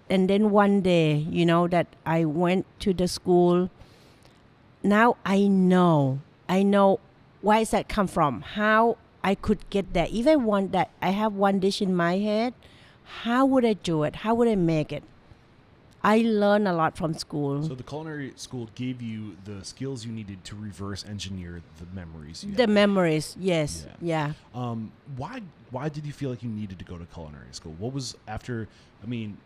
And then one day, that I went to the school. Now I know where does that come from? How I could get there. If I want that, I have one dish in my head. How would I do it? How would I make it? I learned a lot from school. So the culinary school gave you the skills you needed to reverse engineer the memories. You The had. memories, yes, yeah. Why did you feel like you needed to go to culinary school? What was after? I mean,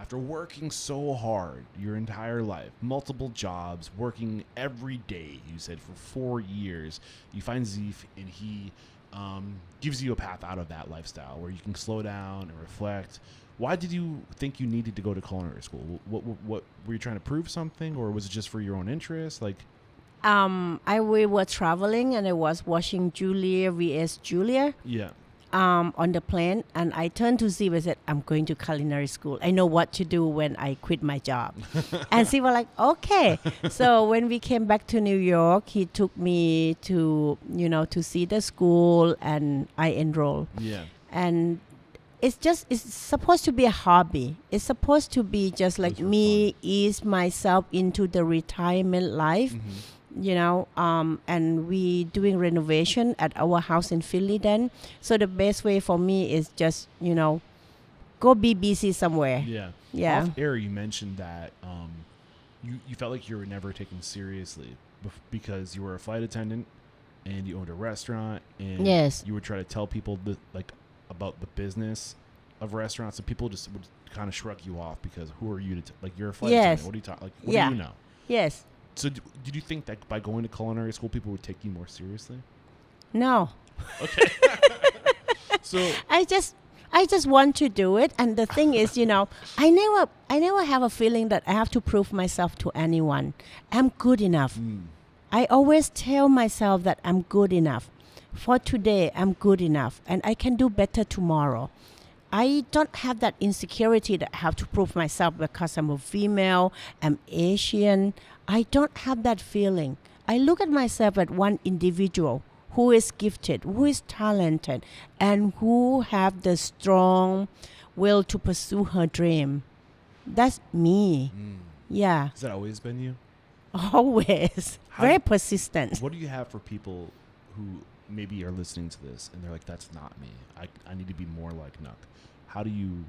after working so hard your entire life, multiple jobs, working every day, you said for 4 years, you find Zeef and he gives you a path out of that lifestyle where you can slow down and reflect. Why did you think you needed to go to culinary school? What were you trying to prove something, or was it just for your own interest? Like, we were traveling, and I was watching Julia vs. Julia yeah, on the plane, and I turned to Steve and said, I'm going to culinary school. I know what to do when I quit my job. And Steve was like, okay. So when we came back to New York, he took me to, to see the school, and I enrolled. yeah. And it's supposed to be a hobby. It's supposed to be just like Those were me ease myself into the retirement life. And we doing renovation at our house in Philly then. So the best way for me is just, go be busy somewhere. Yeah. Yeah. Off air, you mentioned that you felt like you were never taken seriously because you were a flight attendant and you owned a restaurant, and Yes. you would try to tell people about the business of restaurants, and people just would kind of shrug you off because who are you to you're a flight Yes. attendant? What are you talking? Like, what Yeah. do you know? Yes. So did you think that by going to culinary school, people would take you more seriously? No. Okay. So I just want to do it, and the thing is, I never have a feeling that I have to prove myself to anyone. I'm good enough. I always tell myself that I'm good enough. For today, I'm good enough, and I can do better tomorrow. I don't have that insecurity that I have to prove myself because I'm a female, I'm Asian. I don't have that feeling. I look at myself as one individual who is gifted, who is talented, and who have the strong will to pursue her dream. That's me. Yeah, has that always been you? always. Very persistent. What do you have for people who maybe are listening to this and they're like, that's not me. I need to be more like Nuck. How do you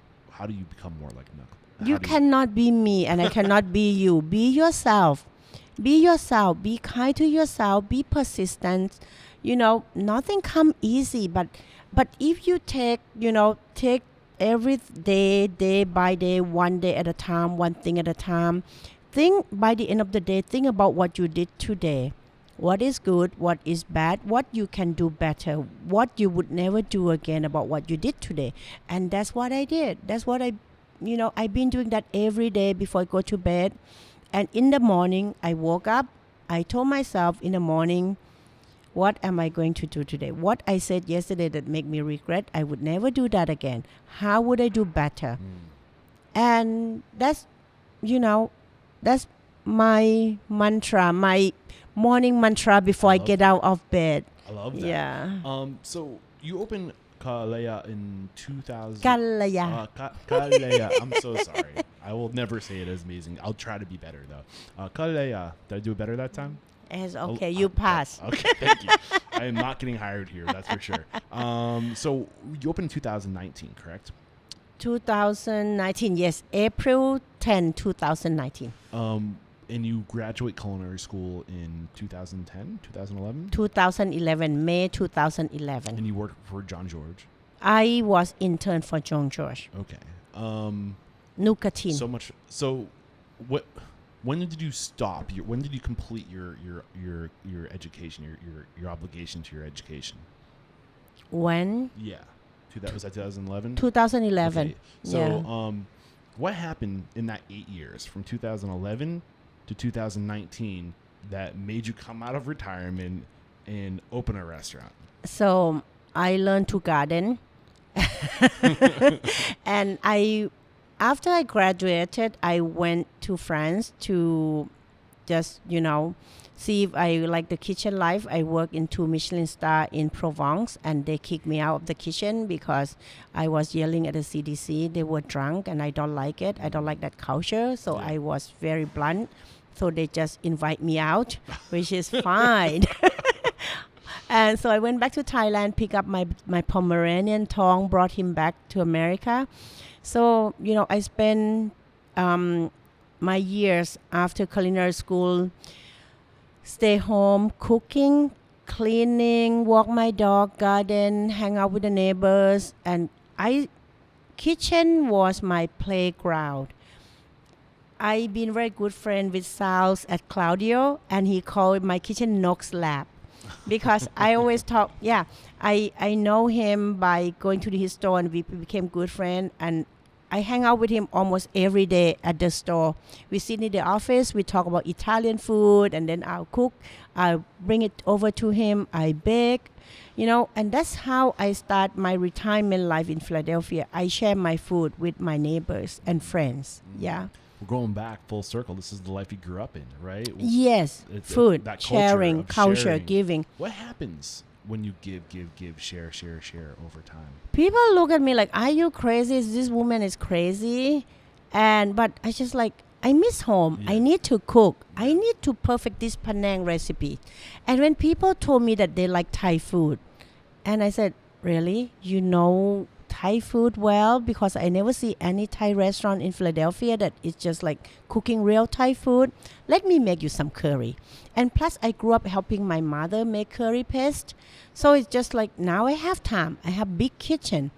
become more like Nuck? You cannot be me, and I cannot be you. Be yourself. Be yourself. Be kind to yourself. Be persistent. Nothing come easy, but if you take every day by day, one day at a time, one thing at a time, think by the end of the day, think about what you did today. What is good, what is bad, what you can do better, what you would never do again about what you did today. And that's what I did. That's what I've been doing that every day before I go to bed. And in the morning, I woke up, I told myself in the morning, what am I going to do today? What I said yesterday that made me regret, I would never do that again. How would I do better? And that's my mantra, my morning mantra before I get out of bed. I love that. Yeah. So you opened Kalaya in 2000. Kalaya. Kalaya. I'm so sorry. I will never say it as amazing. I'll try to be better though. Kalaya. Did I do it better that time? It's okay. You pass. Okay. Thank you. I am not getting hired here. That's for sure. So you opened in 2019, correct? 2019, yes, April 10, 2019. And you graduate culinary school in 2010, 2011? 2011, May 2011. And you worked for John George? I was intern for John George. Okay. Nukatin. So much. So what? When did you stop? When did you complete your education, your obligation to your education? When? Yeah. Was that 2011? 2011. Okay. So what happened in that 8 years from 2011 to 2019 that made you come out of retirement and open a restaurant? So I learned to garden. And after I graduated, I went to France to just, see if I like the kitchen life. I worked in 2 Michelin star in Provence, and they kicked me out of the kitchen because I was yelling at the CDC. They were drunk, and I don't like it. I don't like that culture, so I was very blunt. So they just invite me out, which is fine. And so I went back to Thailand, picked up my Pomeranian Tong, brought him back to America. So, I spent my years after culinary school, stay home, cooking, cleaning, walk my dog, garden, hang out with the neighbors. And kitchen was my playground. I've been very good friend with Sal at Claudio, and he called my kitchen Nook's Lab. Because I always talk, I know him by going to his store, and we became good friends. And I hang out with him almost every day at the store. We sit in the office, we talk about Italian food, and then I'll cook. I'll bring it over to him. I bake, and that's how I start my retirement life in Philadelphia. I share my food with my neighbors and friends. Yeah. We're going back full circle. This is the life you grew up in, right? Yes. Food, that sharing, culture, sharing. giving. What happens when you give, share over time? People look at me like, are you crazy? This woman is crazy. But I just I miss home. Yeah. I need to cook. I need to perfect this Penang recipe. And when people told me that they like Thai food, and I said, really? Thai food well? Because I never see any Thai restaurant in Philadelphia that is just cooking real Thai food. Let me make you some curry. And plus I grew up helping my mother make curry paste. So it's just now I have time. I have big kitchen.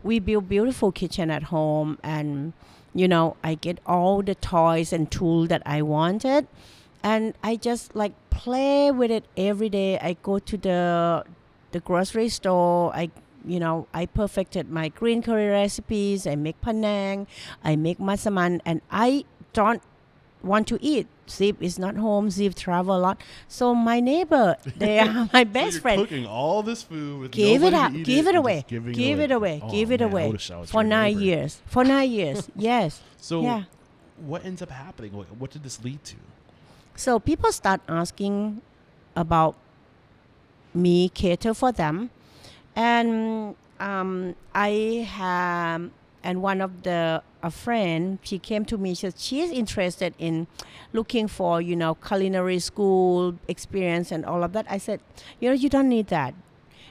We build beautiful kitchen at home, and I get all the toys and tools that I wanted, and I just play with it every day. I go to the grocery store. I perfected my green curry recipes. I make Penang, I make masaman, and I don't want to eat. Zip is not home. Zip travel a lot. So my neighbor, they are my best friend. Cooking all this food with give it nobody up, to eat give it away, give it away, Oh, give it man, I away. would've shouted For your 9 neighbor. years. For 9 years, yes. So yeah. what ends up happening? What did this lead to? So people start asking about me, cater for them. And and one of a friend, she came to me, she's interested in looking for, culinary school experience and all of that. I said, you don't need that.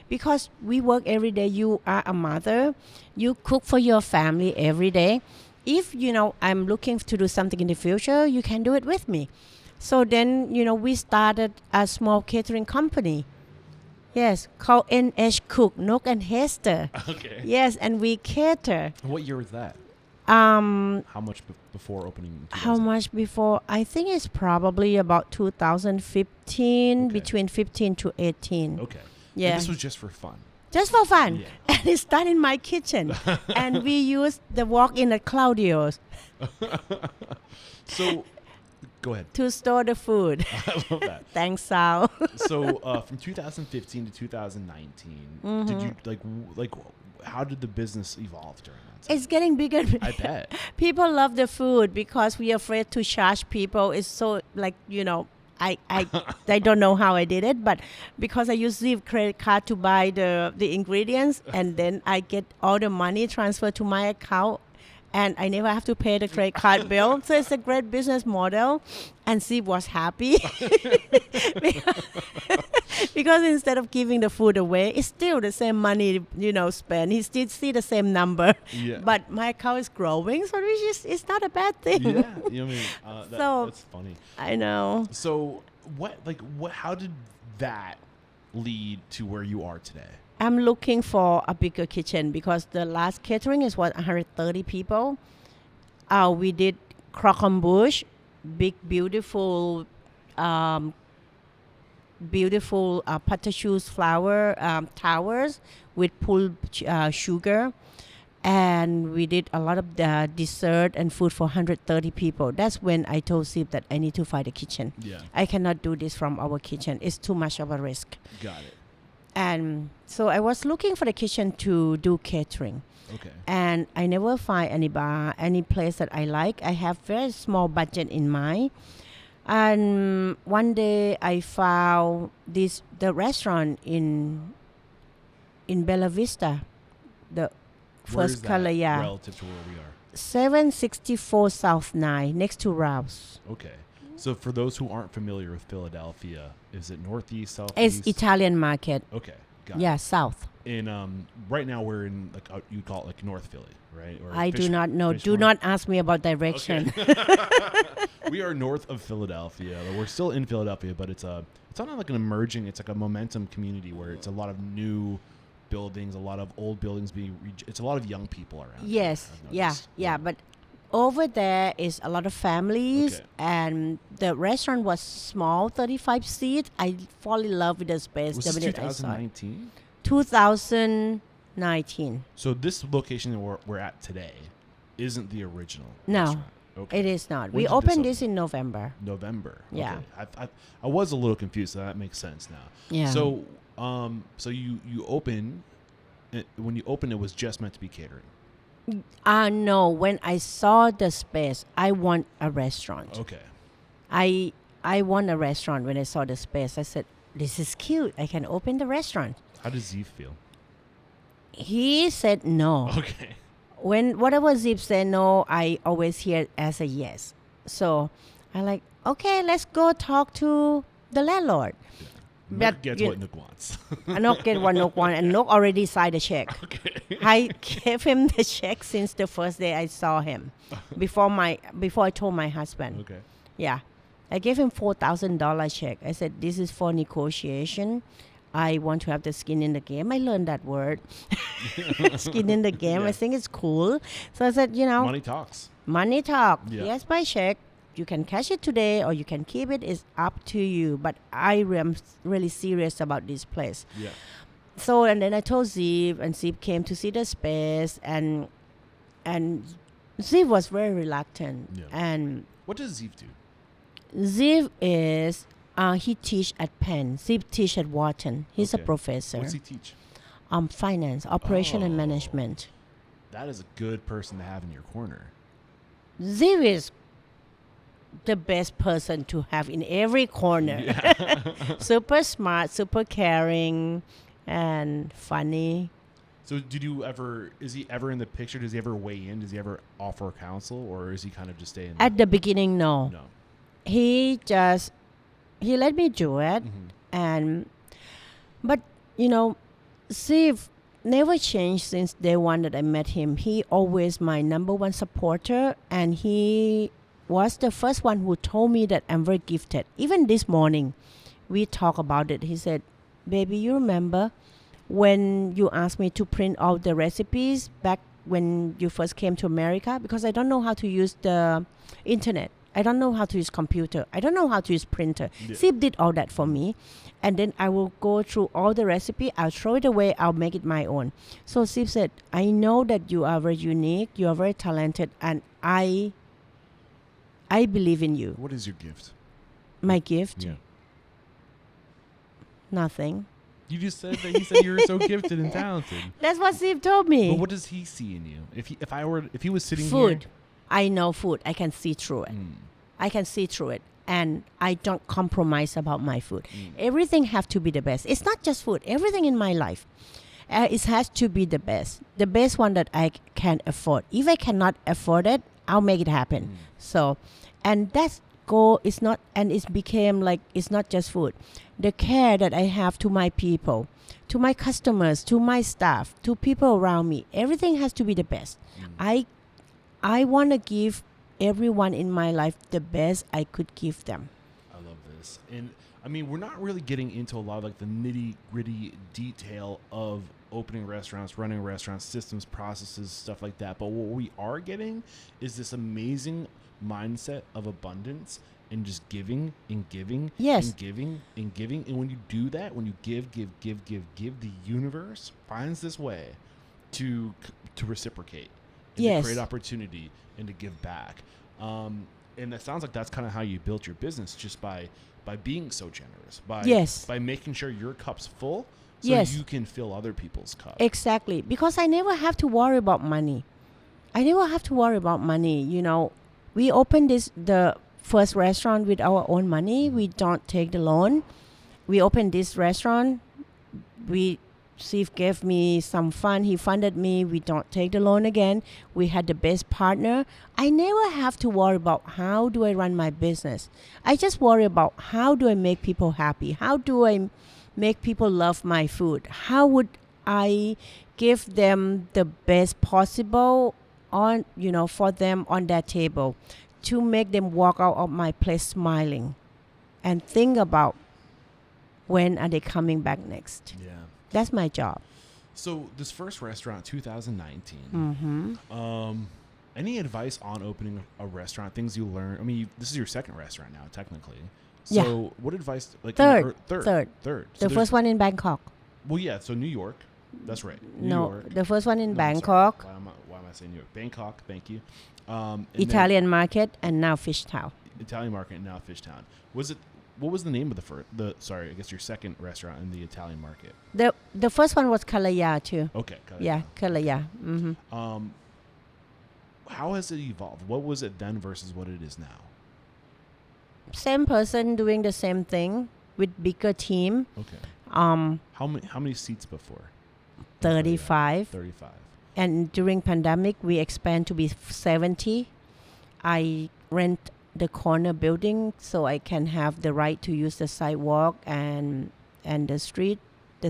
Because we work every day. You are a mother. You cook for your family every day. If, I'm looking to do something in the future, you can do it with me. So then, we started a small catering company. Yes, called NH Cook, Nook and Hester. Okay. Yes, and we cater. What year was that? How much before opening? How much before? I think it's probably about 2015, Okay. between 15 to 18. Okay. Yeah. And this was just for fun. Just for fun. Yeah. And it started in my kitchen. And we used the walk-in at Claudio's So, go ahead. to store the food. I love that. Thanks, Sal. So, from 2015 to 2019, did you how did the business evolve during that time? It's getting bigger. I bet. People love the food because we are afraid to charge people. It's so I don't know how I did it, but because I use Zip credit card to buy the ingredients, and then I get all the money transferred to my account, and I never have to pay the credit card bill. So it's a great business model. And Steve was happy because instead of giving the food away, it's still the same money, spent. He still see the same number, Yeah. but my account is growing, so it's not a bad thing. Yeah, that's funny. I know. So how did that lead to where you are today? I'm looking for a bigger kitchen because the last catering is 130 people. We did croquembouche, big, beautiful patachoux flour towers with pulled sugar. And we did a lot of the dessert and food for 130 people. That's when I told Sip that I need to find a kitchen. Yeah. I cannot do this from our kitchen. It's too much of a risk. Got it. And so I was looking for the kitchen to do catering. Okay. And I never find any place that I like. I have very small budget in mind. And one day I found the restaurant in Bella Vista, the Where first is that Kalaya, relative to where we are? 764 South 9, next to Rouse. Okay. So for those who aren't familiar with Philadelphia, is it northeast, southeast? It's Italian market. Okay. Got Yeah, it. south. In right now we're in you call it like North Philly, right? Or I do not know. Fish Do Farm? not ask me about direction. We are north of Philadelphia. We're still in Philadelphia, but it's not like an emerging. It's like a momentum community where it's a lot of new buildings, a lot of old buildings it's a lot of young people around. Yes, I've yeah, noticed. yeah. But over there is a lot of families, Okay. and the restaurant was small, 35 seats. I fall in love with the space Was the this minute I saw it. 2019? 2019. So this location that we're at today isn't the original No, restaurant. Okay. it is not. When We did this opened open? this in November. November. Yeah. Okay. I was a little confused, so that makes sense now. Yeah. So so you open when you opened, it was just meant to be catering. No, when I saw the space, I want a restaurant. Okay. I want a restaurant when I saw the space. I said, this is cute. I can open the restaurant. How does Zeve feel? He said no. Okay. When whatever Zip said no, I always hear as a yes. So I like, okay, let's go talk to the landlord. Nook But gets you- what Nook wants. Nook get what Nook want, and Nook already signed the check. Okay. I gave him the check since the first day I saw him, before I told my husband. Okay. Yeah, I gave him $4,000 check. I said, this is for negotiation. I want to have the skin in the game. I learned that word, skin in the game. Yeah. I think it's cool. So I said, Money talks. money talk. Yeah. Here's my check. You can cash it today or you can keep it. It's up to you. But I am really serious about this place. Yeah. So, and then I told Zeev, and Zeev came to see the space, and Zeev was very reluctant. Yeah. And What does Zeve do? Zeev is, he teach at Penn. Zeev teach at Wharton. He's Okay. a professor. What's he teach? Finance, operation and Oh. management. That is a good person to have in your corner. Zeev is the best person to have in every corner. Super smart, super caring, and funny. So is he ever in the picture? Does he ever weigh in? Does he ever offer counsel, or is he kind of just staying? At the beginning, no. No. He let me do it. Mm-hmm. But Steve never changed since day one that I met him. He always my number one supporter, and he was the first one who told me that I'm very gifted. Even this morning, we talk about it. He said, baby, you remember when you asked me to print out the recipes back when you first came to America? Because I don't know how to use the internet. I don't know how to use computer. I don't know how to use printer. Yeah. Sip did all that for me. And then I will go through all the recipe. I'll throw it away. I'll make it my own. So Sip said, I know that you are very unique. You are very talented. And I believe in you. What is your gift? My gift? Yeah. Nothing. You just said that he said you were so gifted and talented. That's what Steve told me. But what does he see in you? If he was sitting Food. here, I know food. I can see through it. I can see through it. And I don't compromise about my food. Everything have to be the best. It's not just food. Everything in my life. It has to be the best one that I can afford. If I cannot afford it, I'll make it happen. So, and that goal is not, and it became like, it's not just food. The care that I have to my people, to my customers, to my staff, to people around me, everything has to be the best. I want to give everyone in my life the best I could give them. I love this. And I mean, we're not really getting into a lot of like the nitty gritty detail of opening restaurants, running restaurants, systems, processes, stuff like that. But what we are getting is this amazing mindset of abundance and just giving and giving and giving and giving. And when you do that, when you give, the universe finds this way to reciprocate and to create opportunity and to give back. And that sounds like that's kind of how you built your business, just by being so generous, by making sure your cup's full so you can fill other people's cups. Exactly. Because I never have to worry about money. You know, we opened the first restaurant with our own money. We don't take the loan. We opened this restaurant. Steve gave me some fund. He funded me. We don't take the loan again. We had the best partner. I never have to worry about how do I run my business. I just worry about how do I make people happy? How do I make people love my food? How would I give them the best possible for them on their table, to make them walk out of my place smiling and think about when are they coming back next. Yeah. That's my job. So this first restaurant, 2019. Any advice on opening a restaurant? Things you learned? I mean, this is your second restaurant now, technically. So what advice? Like Third. So the first one in Bangkok. Well, yeah. So New York. That's right. New No, York. the first one in Bangkok. Why am I saying New York? Bangkok. Thank you. Italian market, and now Fishtown. Italian market and now Fishtown. What was the name of your second restaurant in the Italian market? The first one was Kalaya too. Okay. Yeah, Kalaya. How has it evolved? What was it then versus what it is now? Same person doing the same thing with bigger team. Okay. How many seats before? 35. 35. And during pandemic, we expand to be 70. I rent the corner building so I can have the right to use the sidewalk and the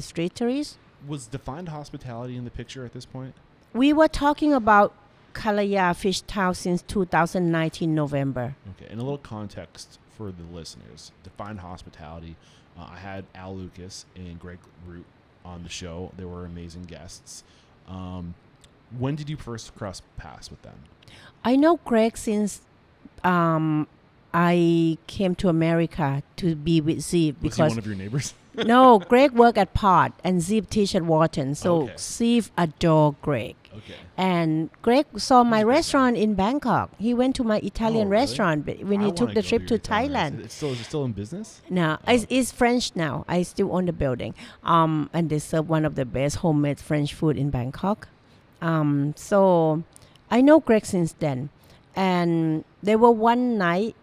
streeteries. Was defined hospitality in the picture at this point? We were talking about Kalaya Fishtown since 2019 November. Okay, and a little context for the listeners. Defined hospitality. I had Al Lucas and Greg Root on the show. They were amazing guests. When did you first cross paths with them? I know Greg since I came to America to be with Zeeb. Was he one of your neighbors? No, Greg worked at Pod and Zeeb teach at Wharton. So Zeeb adored Greg. Okay. And Greg saw my restaurant in Bangkok. He went to my Italian restaurant when he took the trip to Thailand. Is it still in business? No, it's French now. I still own the building. And they serve one of the best homemade French food in Bangkok. So I know Greg since then. And there were one night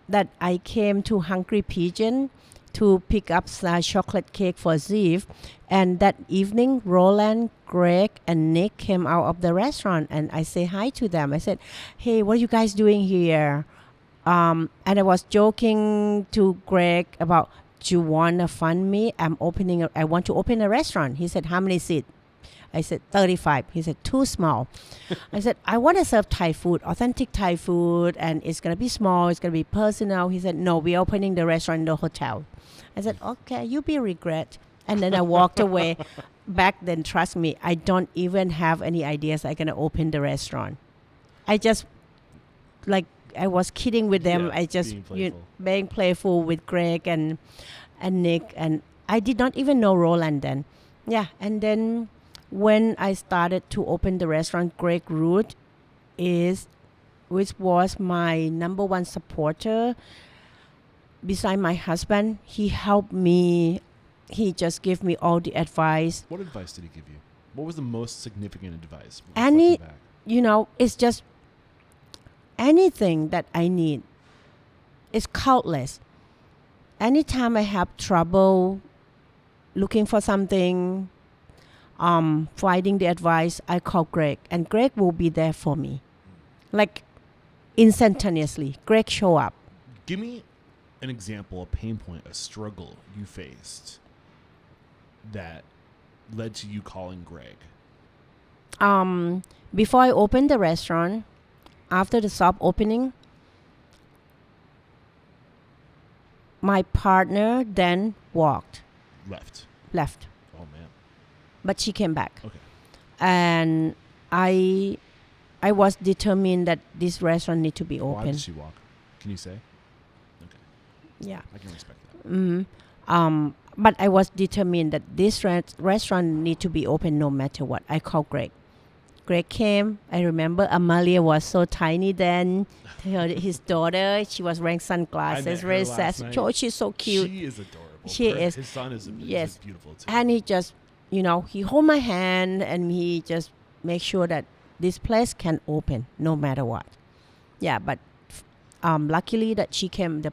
that I came to Hungry Pigeon to pick up chocolate cake for Zeev. And that evening, Roland, Greg, and Nick came out of the restaurant. And I say hi to them. I said, hey, what are you guys doing here? And I was joking to Greg about, do you want to fund me? I want to open a restaurant. He said, how many seats? I said, 35. He said, too small. I said, I want to serve Thai food, authentic Thai food, and it's going to be small, it's going to be personal. He said, no, we're opening the restaurant in the hotel. I said, okay, you'll be regret. And then I walked away. Back then, trust me, I don't even have any ideas I'm going to open the restaurant. I just, I was kidding with them. I just, being playful with Greg and Nick. And I did not even know Roland then. Yeah, and then when I started to open the restaurant, Greg Root which was my number one supporter beside my husband. He helped me. He just gave me all the advice. What advice did he give you? What was the most significant advice? It's just anything that I need. It's countless. Anytime I have trouble looking for something, finding the advice, I call Greg, and Greg will be there for me, like instantaneously. Greg show up. Give me an example, a pain point, a struggle you faced that led to you calling Greg. Before I opened the restaurant, after the shop opening, my partner then left, Oh man. but she came back. Okay. And I was determined that this restaurant need to be Why open. did she walk? Can you say? Okay. Yeah. I can respect that. But I was determined that this restaurant need to be open no matter what. I called Greg. Greg came. I remember Amalia was so tiny then. His daughter, she was wearing sunglasses, very sad. Oh, she's so cute. She is adorable. She is. His son is Yes. beautiful too. And he just, he hold my hand and he just make sure that this place can open no matter what. Yeah, but luckily that she came, the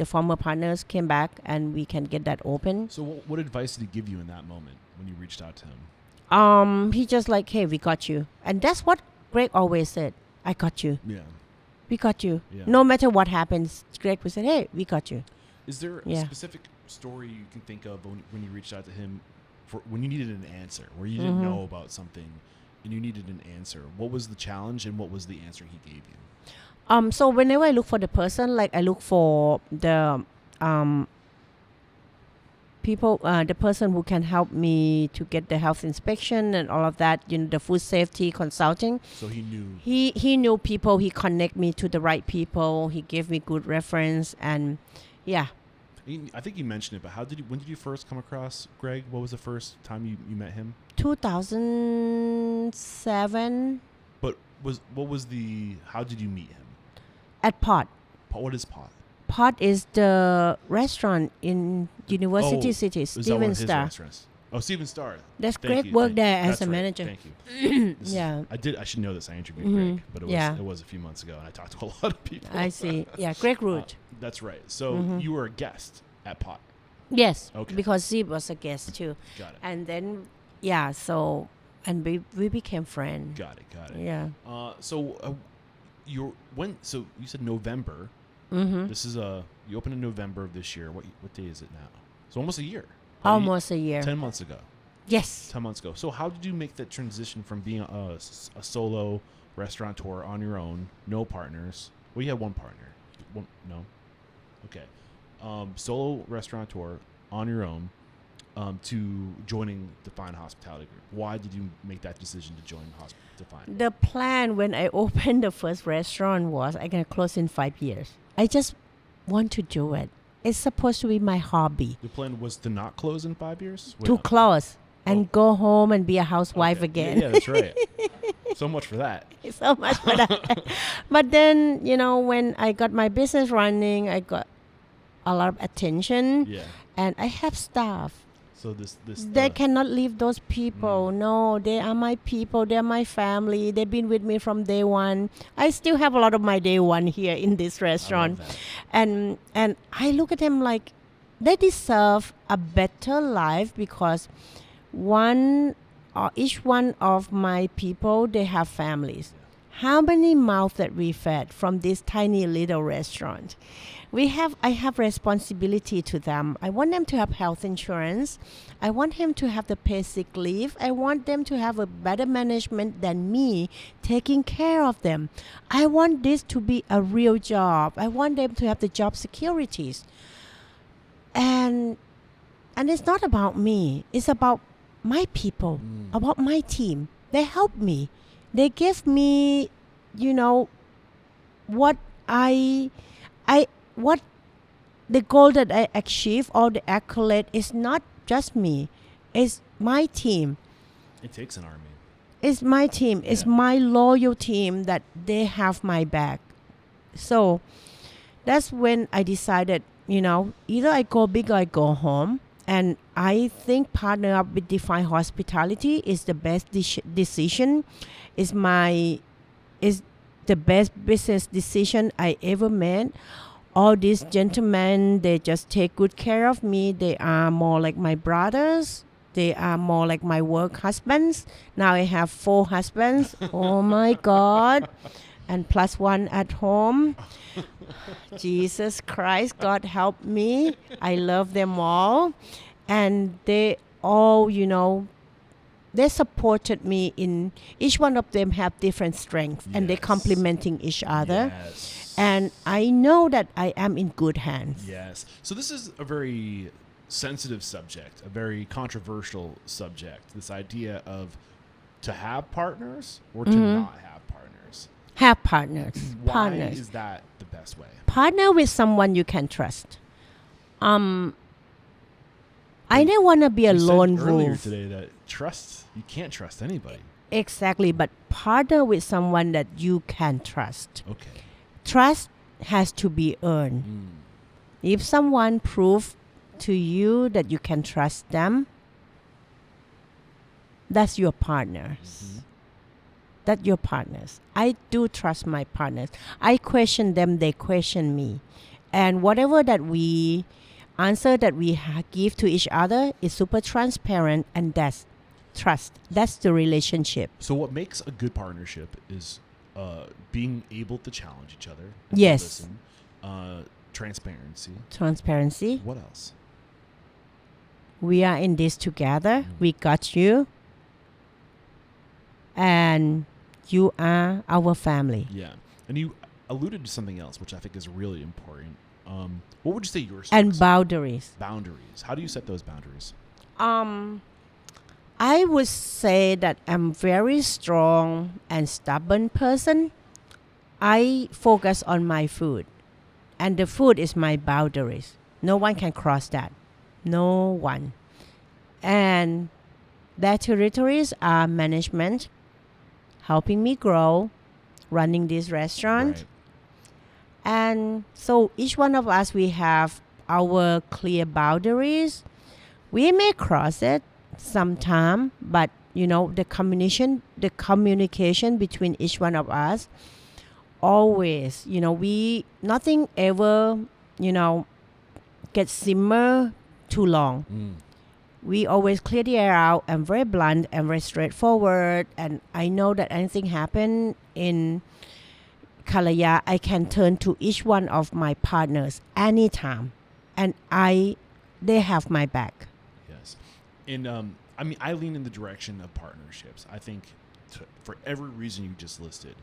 former partners came back and we can get that open. So what advice did he give you in that moment when you reached out to him? He just like, hey, we got you. And that's what Greg always said. I got you. Yeah. We got you. Yeah. No matter what happens, Greg would say, hey, we got you. Is there a specific story you can think of when you reached out to him for when you needed an answer, where you didn't know about something and you needed an answer? What was the challenge and what was the answer he gave you? So whenever I look for the person, like I look for the people, the person who can help me to get the health inspection and all of that, the food safety consulting. So he knew. He knew people. He connect me to the right people. He gave me good reference, and yeah. I think you mentioned it, but when did you first come across Greg? What was the first time you met him? 2007 But how did you meet him? at Pot. What is Pot? Pot is the restaurant in University City, Is that one Steven of his Star. restaurants? Oh, Steven Star. That's Thank Greg you, worked there as that's a right. manager. Thank you. Yeah. I should know this. I interviewed Greg, but it Yeah. was a few months ago, and I talked to a lot of people. I see. Yeah, Greg Root. That's right. So you were a guest at Pot. Yes, Okay. because Zeb was a guest too. Got it. And then, and we became friends. Got it. Yeah. You said November. This is you opened in November of this year. What day is it now? So almost a year. Almost a year. 10 months ago. Yes. 10 months ago. So how did you make that transition from being a solo restaurateur on your own, no partners? Well, you had one partner. No? Okay. Solo restaurateur on your own to joining Define Hospitality Group. Why did you make that decision to join Define? The plan when I opened the first restaurant was I'm going to close in 5 years. I just want to do it. It's supposed to be my hobby. The plan was to not close in 5 years? To close and go home and be a housewife again. Yeah, that's right. So much for that. So much for that. But then, when I got my business running, I got a lot of attention. Yeah. And I have staff. So they cannot leave those people. No, they are my people. They're my family. They've been with me from day one. I still have a lot of my day one here in this restaurant. And I look at them like they deserve a better life because each one of my people, they have families. How many mouths that we fed from this tiny little restaurant? I have responsibility to them. I want them to have health insurance. I want them to have the paid sick leave. I want them to have a better management than me taking care of them. I want this to be a real job. I want them to have the job securities. And it's not about me. It's about my people, about my team. They help me. They give me, what what the goal that I achieve or the accolade is not just me. It's my team. It takes an army. It's my team. Yeah. It's my loyal team that they have my back. So that's when I decided, either I go big or I go home. And I think partner up with Define Hospitality is the best decision. Is the best business decision I ever made. All these gentlemen, they just take good care of me. They are more like my brothers. they are more like my work husbands. Now I have 4 husbands. Oh my God. And plus 1 at home. Jesus Christ, God help me. I love them all. And they all, they supported me in, each one of them have different strengths and they're Yes. complementing each other. Yes. And I know that I am in good hands. Yes. So this is a very sensitive subject, a very controversial subject. This idea of to have partners or to not have partners. Have partners. Why Partners. is that the best way? Partner with someone you can trust. I don't want to be a You said lone earlier wolf. today that you can't trust anybody. Exactly, but partner with someone that you can trust. Okay. Trust has to be earned. If someone proves to you that you can trust them, that's your partners. That's your partners. I do trust my partners. I question them, they question me. And whatever that we answer that we give to each other is super transparent, and that's trust. That's the relationship. So what makes a good partnership is being able to challenge each other. and Yes. Listen, transparency. Transparency. What else? We are in this together. We got you. And you are our family. Yeah. And you alluded to something else, which I think is really important. What would you say yours And boundaries. boundaries? How do you set those boundaries? I would say that I'm very strong and stubborn person. I focus on my food. And the food is my boundaries. No one can cross that. No one. And their territories are management, helping me grow, running this restaurant. Right. And so each one of us, we have our clear boundaries. We may cross it sometime, but the communication between each one of us, always, nothing ever, gets simmer too long. We always clear the air out and very blunt and very straightforward. And I know that anything happen in Kalaya, I can turn to each one of my partners anytime, and they have my back. Yes. And I lean in the direction of partnerships. I think for every reason you just listed,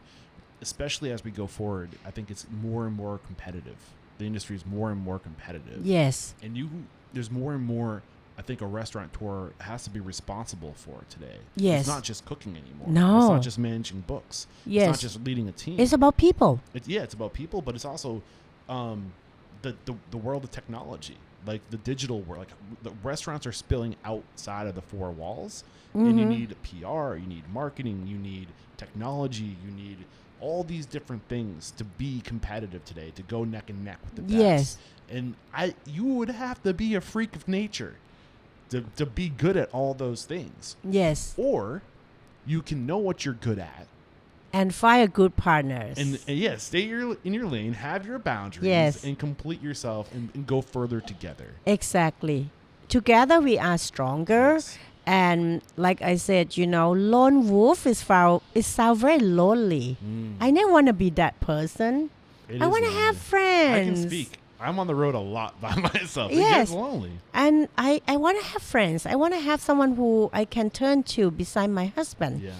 especially as we go forward, I think it's more and more competitive. The industry is more and more competitive. Yes. And there's more and more, I think a restaurateur has to be responsible for today. Yes. It's not just cooking anymore. No. It's not just managing books. Yes. It's not just leading a team. It's about people. It's about people, but it's also the world of technology, like the digital world. Like the restaurants are spilling outside of the 4 walls, and you need PR, you need marketing, you need technology, you need all these different things to be competitive today, to go neck and neck with the best. Yes. And you would have to be a freak of nature to be good at all those things. Yes. Or you can know what you're good at. And find good partners. And stay in your lane, have your boundaries, Yes. and complete yourself and go further together. Exactly. Together we are stronger. Yes. And like I said, lone wolf sound very lonely. I never want to be that person. It I is want to lonely. have friends. I can speak. I'm on the road a lot by myself. It Yes. gets lonely. And I want to have friends. I want to have someone who I can turn to beside my husband. Yeah.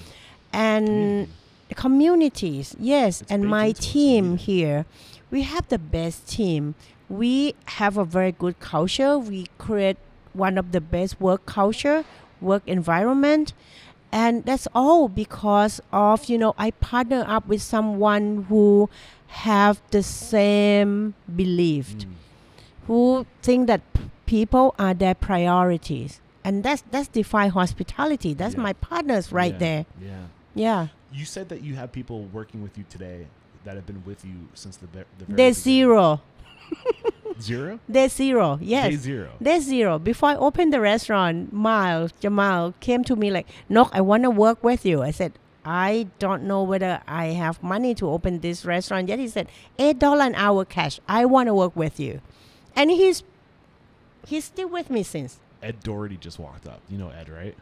And communities, yes. It's And baked my into us, team yeah. here, we have the best team. We have a very good culture. We create one of the best work culture, work environment. And that's all because of, I partner up with someone who have the same belief, who think that people are their priorities. And that's define hospitality. That's Yeah. my partners right Yeah. there. Yeah. Yeah. You said that you have people working with you today that have been with you since the very Day beginning. zero. Zero? Day zero. Yes. Day zero. Day zero. Before I opened the restaurant, Jamal came to me like, "Nok, I want to work with you." I said, "I don't know whether I have money to open this restaurant yet." He said, $8 an hour cash. I want to work with you. And he's still with me since. Ed Doherty just walked up. You know Ed, right?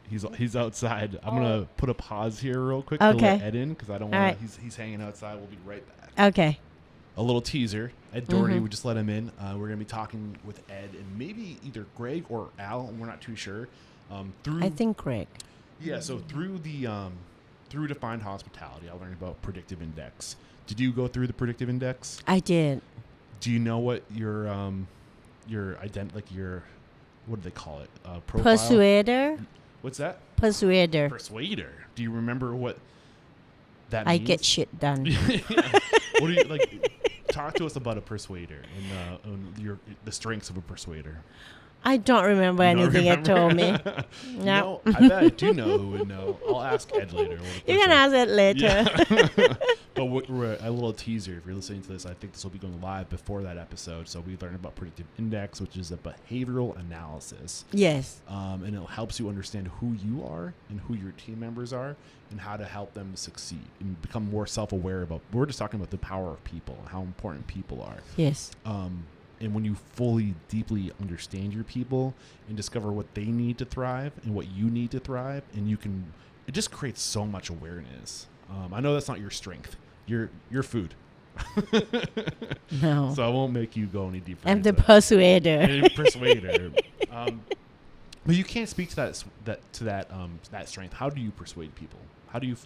He's outside. I'm gonna put a pause here real quick to Okay. let Ed in because I don't want. Alright. He's hanging outside. We'll be right back. Okay. A little teaser. Ed Doherty, we just let him in. We're gonna be talking with Ed and maybe either Greg or Al. We're not too sure. Through I think Greg. yeah. So through the through Defined Hospitality, I learned about predictive index. Did you go through the predictive index? I did. Do you know what your what do they call it? Profile? Persuader. What's that? Persuader. Persuader. Do you remember what that I means? get shit done. What do you like? Talk to us about a persuader and the strengths of a persuader. I don't remember You don't anything it told me. No, I bet I do know who would know. I'll ask Ed later. You can ask it later. Yeah. But we're a little teaser. If you're listening to this, I think this will be going live before that episode. So we learned about predictive index, which is a behavioral analysis. Yes. And it helps you understand who you are and who your team members are and how to help them succeed and become more self-aware about. We're just talking about the power of people, how important people are. Yes. And when you fully, deeply understand your people and discover what they need to thrive and what you need to thrive, and it just creates so much awareness. I know that's not your strength. Your food. No. So I won't make you go any deeper. I'm the into persuader. that. Persuader. But you can't speak to that strength. How do you persuade people? How do you?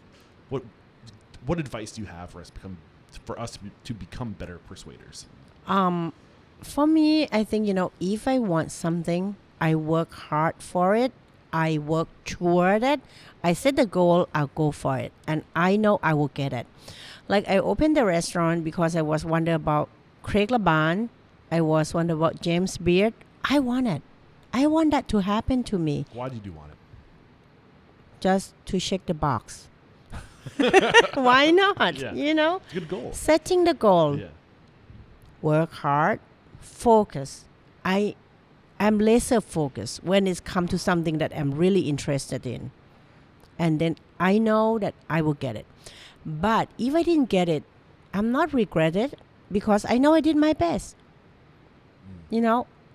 What advice do you have for us to become better persuaders? For me, I think, if I want something, I work hard for it. I work toward it. I set the goal, I'll go for it. And I know I will get it. Like I opened the restaurant because I was wondering about Craig Laban. I was wondering about James Beard. I want it. I want that to happen to me. Why did you want it? Just to check the box. Why not? Yeah. It's a good goal. Setting the goal. Yeah. Work hard. Focus. I'm laser focused when it's come to something that I'm really interested in. And then I know that I will get it. But if I didn't get it, I'm not regretted because I know I did my best.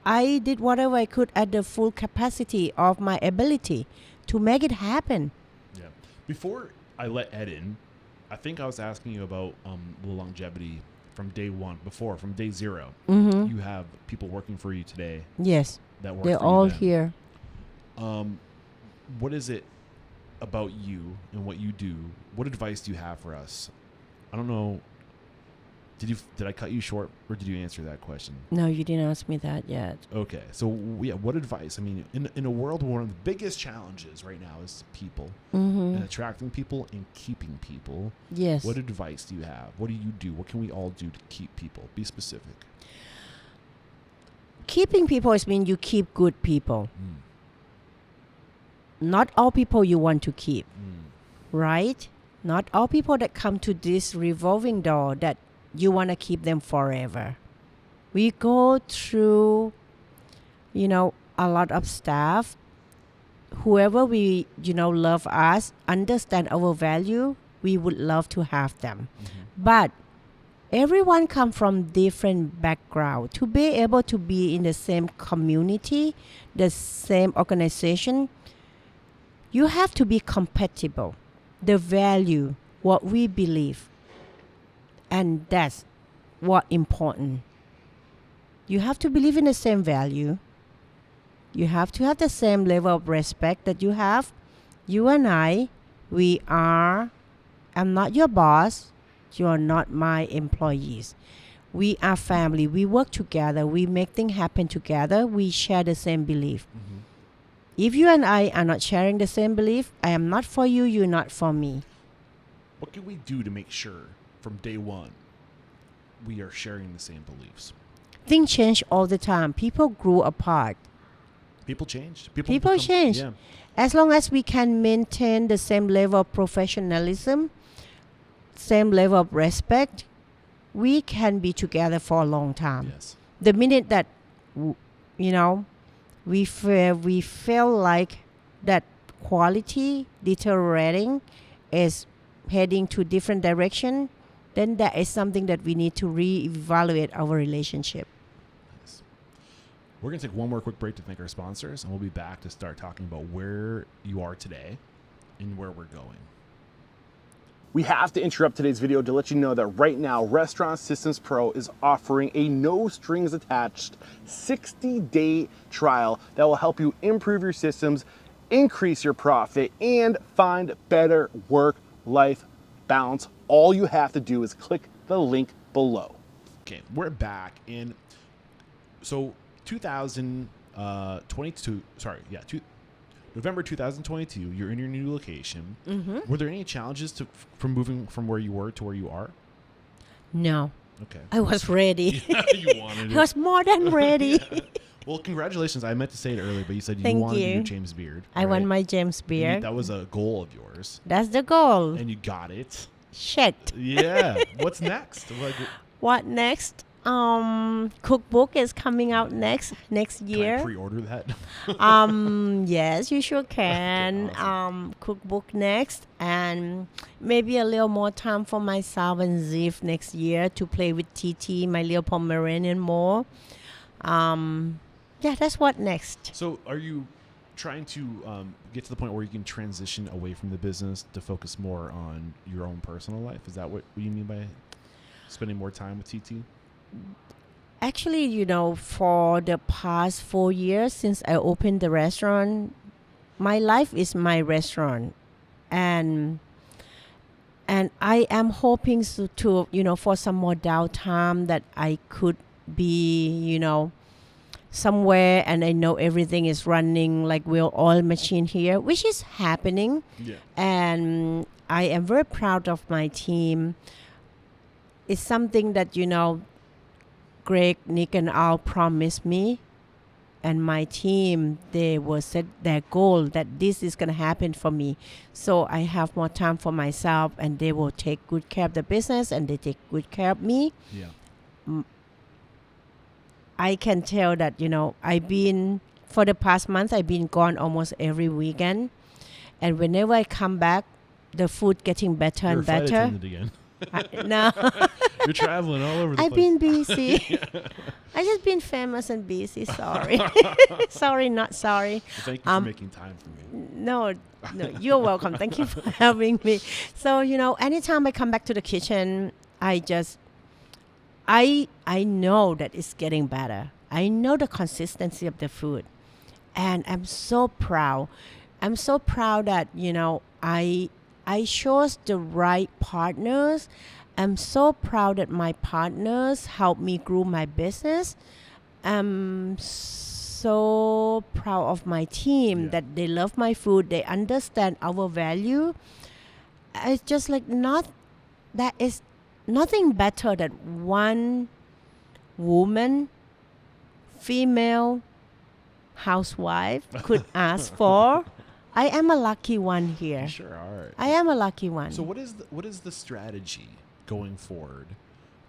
I did whatever I could at the full capacity of my ability to make it happen. Yeah. Before I let Ed in, I think I was asking you about the longevity from day one, from day zero. Mm-hmm. You have people working for you today. Yes. That work They're for you all then. here. What is it about you and what you do? What advice do you have for us? I don't know. Did I cut you short or did you answer that question? No, you didn't ask me that yet. Okay. So yeah, what advice? I mean, in a world where one of the biggest challenges right now is people and attracting people and keeping people. Yes. What advice do you have? What do you do? What can we all do to keep people? Be specific. Keeping people is mean you keep good people. Not all people you want to keep. Right? Not all people that come to this revolving door that you want to keep them forever. We go through, a lot of stuff. Whoever we, love us, understand our value, we would love to have them. But everyone come from different background. To be able to be in the same community, the same organization, you have to be compatible. The value, what we believe. And that's what important. You have to believe in the same value. You have to have the same level of respect that you have. You and I, I'm not your boss. You are not my employees. We are family. We work together. We make things happen together. We share the same belief. If you and I are not sharing the same belief, I am not for you, you're not for me. What can we do to make sure from day one we are sharing the same beliefs? Things change all the time. People grew apart. People changed. People change. Yeah. As long as we can maintain the same level of professionalism, same level of respect, we can be together for a long time. Yes. The minute that, we feel like that quality deteriorating is heading to different direction, then that is something that we need to reevaluate our relationship. We're going to take one more quick break to thank our sponsors, and we'll be back to start talking about where you are today and where we're going. We have to interrupt today's video to let you know that right now, Restaurant Systems Pro is offering a no strings attached 60-day trial that will help you improve your systems, increase your profit, and find better work-life balance. All you have to do is click the link below. Okay, we're back in, so 2022, November 2022, you're in your new location. Mm-hmm. Were there any challenges from moving from where you were to where you are? No. Okay. I was ready. You wanted it. I was more than ready. Yeah. Well, congratulations. I meant to say it earlier, but you said you Thank wanted you. your James Beard. I want right? my James And Beard. that was a goal of yours. That's the goal. And you got it. Shit. Yeah. What's next? What next? Cookbook is coming out next year. Can I pre-order that? Yes, you sure can. Okay, awesome. Cookbook next, and maybe a little more time for myself and Ziv next year to play with TT, my little Pomeranian, more. Yeah, that's what next. So are you trying to get to the point where you can transition away from the business to focus more on your own personal life? Is that what you mean by spending more time with TT? Actually, for the past 4 years since I opened the restaurant, my life is my restaurant, and I am hoping to for some more downtime that I could be somewhere, and I know everything is running like well-oiled machine here, which is happening. Yeah. And I am very proud of my team. It's something that Greg, Nick, and Al promised me, and my team, they will set their goal that this is going to happen for me. So I have more time for myself, and they will take good care of the business, and they take good care of me. Yeah. I can tell that, for the past month, I've been gone almost every weekend. And whenever I come back, the food getting better You're and a flight better. attendant again. No. You're traveling all over the I've place. been busy. I just been famous and busy. Sorry. Sorry, not sorry. Well, thank you for making time for me. No, you're welcome. Thank you for having me. So, anytime I come back to the kitchen, I know that it's getting better. I know the consistency of the food. And I'm so proud. I'm so proud that, I chose the right partners. I'm so proud that my partners helped me grow my business. I'm so proud of my team that they love my food. They understand our value. It's just like that is nothing better that one woman, female housewife could ask for. I am a lucky one here. You sure are. I am a lucky one. So what is the strategy going forward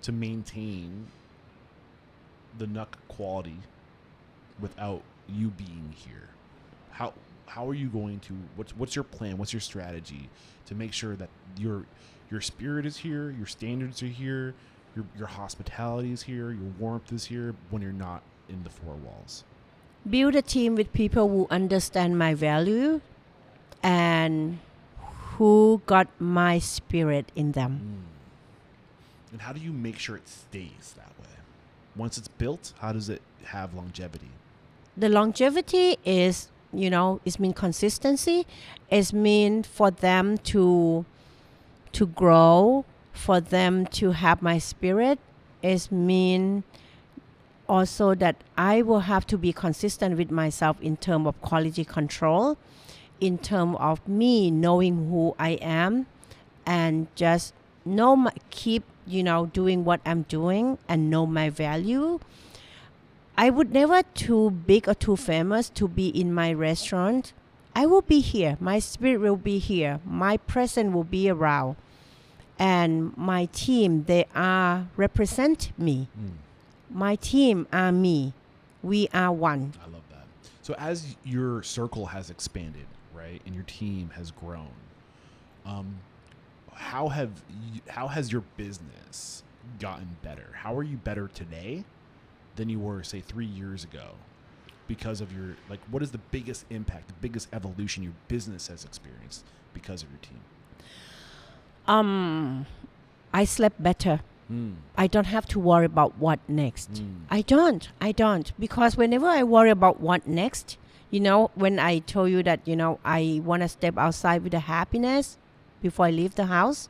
to maintain the Nuck quality without you being here? How are you going to what's your plan? What's your strategy to make sure that your spirit is here, your standards are here, your hospitality is here, your warmth is here when you're not in the four walls? Build a team with people who understand my value and who got my spirit in them. And how do you make sure it stays that way? Once it's built, how does it have longevity? The longevity is, it's mean consistency. It's mean for them to grow, for them to have my spirit. It's mean also that I will have to be consistent with myself in terms of quality control, in terms of me knowing who I am, and just keep doing what I'm doing and know my value. I would never too big or too famous to be in my restaurant. I will be here. My spirit will be here. My presence will be around. And my team, they represent me. My team are me. We are one. I love that. So as your circle has expanded, right, and your team has grown, how has your business gotten better? How are you better today than you were, say, 3 years ago? because of your, like, what is the biggest impact, the biggest evolution your business has experienced because of your team? I slept better. I don't have to worry about what next. I don't. Because whenever I worry about what next, when I told you that, I want to step outside with the happiness before I leave the house,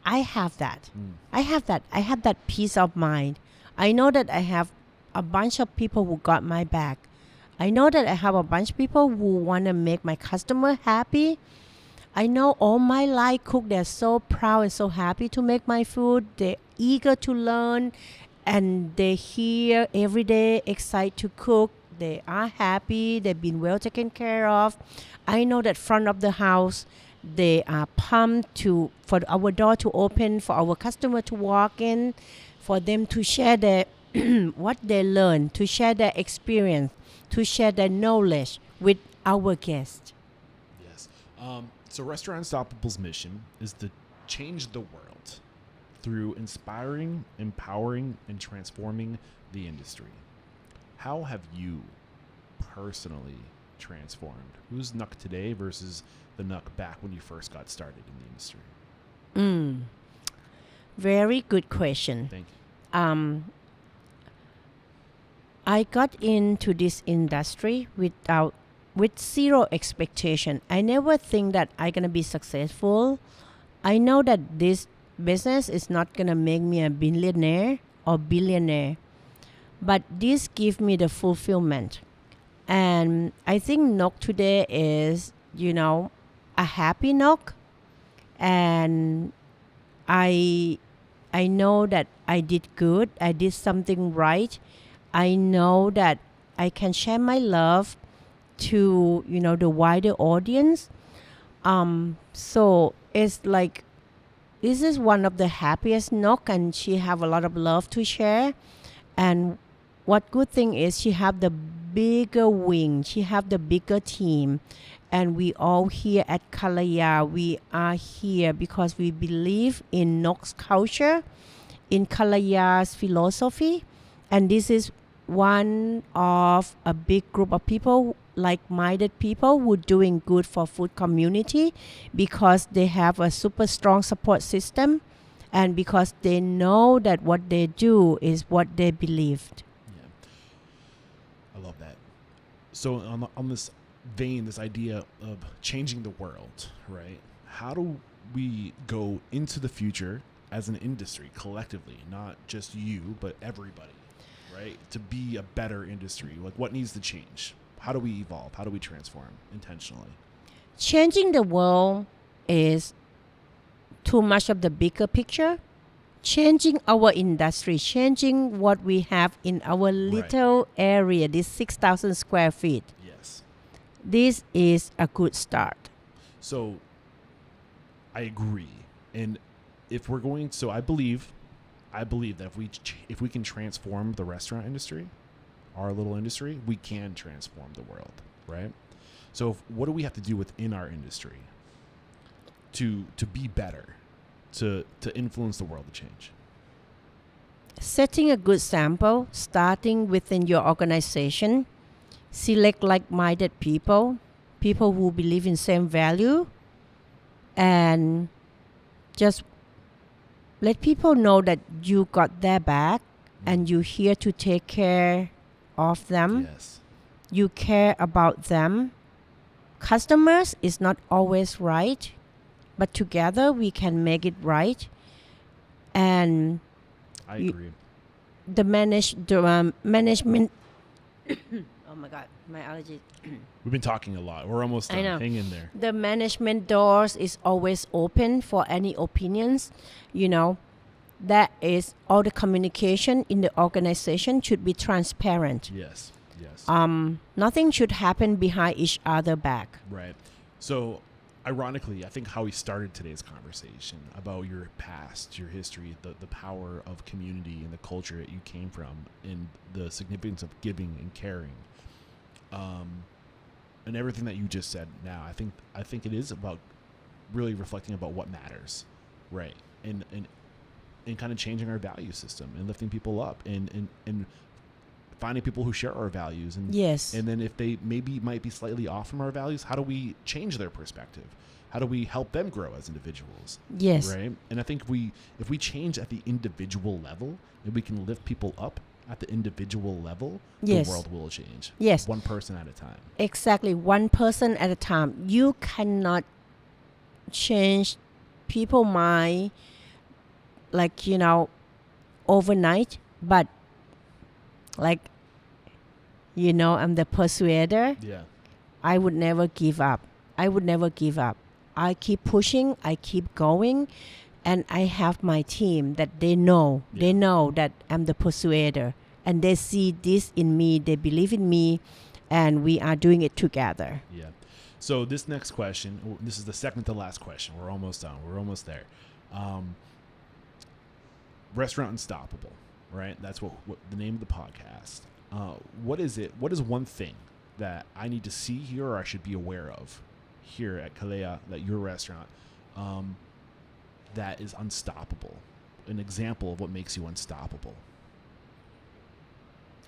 I have that. I have that peace of mind. I know that I have a bunch of people who got my back. I know that I have a bunch of people who want to make my customer happy. I know all my line cook, they're so proud and so happy to make my food. They're eager to learn, and they're here every day, excited to cook. They are happy. They've been well taken care of. I know that front of the house, they are pumped for our door to open, for our customer to walk in, for them to share their what they learn, to share their experience, to share their knowledge with our guests. Yes. So Restaurant Unstoppable's mission is to change the world through inspiring, empowering, and transforming the industry. How have you personally transformed? Who's Nuck today versus the Nuck back when you first got started in the industry? Very good question. Thank you. I got into this industry with zero expectation. I never think that I'm gonna be successful. I know that this business is not gonna make me a billionaire or billionaire, but this gives me the fulfillment. And I think Nok today is, a happy Nok. And I know that I did good. I did something right. I know that I can share my love to, the wider audience. So it's like, this is one of the happiest Nok, and she have a lot of love to share. And what good thing is she have the bigger wing. She have the bigger team. And we all here at Kalaya, we are here because we believe in Nok's culture, in Kalaya's philosophy. And this is one of a big group of people, like-minded people who are doing good for food community because they have a super strong support system and because they know that what they do is what they believed. Yeah. I love that. So on this vein, this idea of changing the world, right? How do we go into the future as an industry collectively, not just you, but everybody, right? To be a better industry, like what needs to change? How do we evolve? How do we transform intentionally? Changing the world is too much of the bigger picture. Changing our industry, changing what we have in our little area, this 6,000 square feet. Yes. This is a good start. So I agree. And if we're going, so I believe that if we can transform the restaurant industry, our little industry, we can transform the world, right? So what do we have to do within our industry to be better, to influence the world to change? Setting a good sample, starting within your organization, select like-minded people who believe in same value, and just let people know that you got their back and you're here to take care of them. Yes. You care about them. Customers is not always right, but together we can make it right. And I agree. The management. Oh my God, my allergies. We've been talking a lot. We're almost done. I know. Hang in there. The management doors is always open for any opinions. That is all the communication in the organization should be transparent. Yes. Yes. Nothing should happen behind each other back. Right. So, ironically, I think how we started today's conversation about your past, your history, the power of community and the culture that you came from, and the significance of giving and caring, and everything that you just said now, I think it is about really reflecting about what matters, right? And kind of changing our value system and lifting people up and finding people who share our values, and Yes. and then if they maybe might be slightly off from our values, how do we change their perspective? How do we help them grow as individuals? Yes. Right. And I think if we change at the individual level, and we can lift people up at the individual level, Yes. the world will change. Yes. One person at a time. Exactly. One person at a time. You cannot change people's mind like, overnight, but like, I'm the persuader. Yeah. I would never give up. I keep pushing. I keep going. And I have my team that they know. Yeah. They know that I'm the persuader. And they see this in me. They believe in me. And we are doing it together. Yeah. So this next question, this is the second to last question. We're almost done. We're almost there. Restaurant Unstoppable, right? That's what the name of the podcast. What is it? What is one thing that I need to see here, or I should be aware of here at Kalaya, at your restaurant, that is unstoppable? An example of what makes you unstoppable.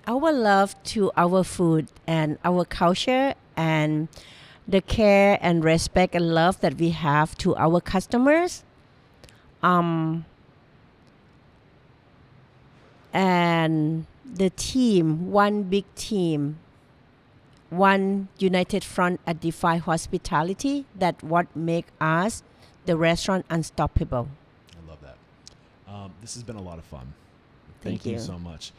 Our love to our food and our culture and the care and respect and love that we have to our customers. And the team, one big team, one united front at Defy Hospitality, that what make us the restaurant unstoppable. I love that. This has been a lot of fun. Thank you you. so much.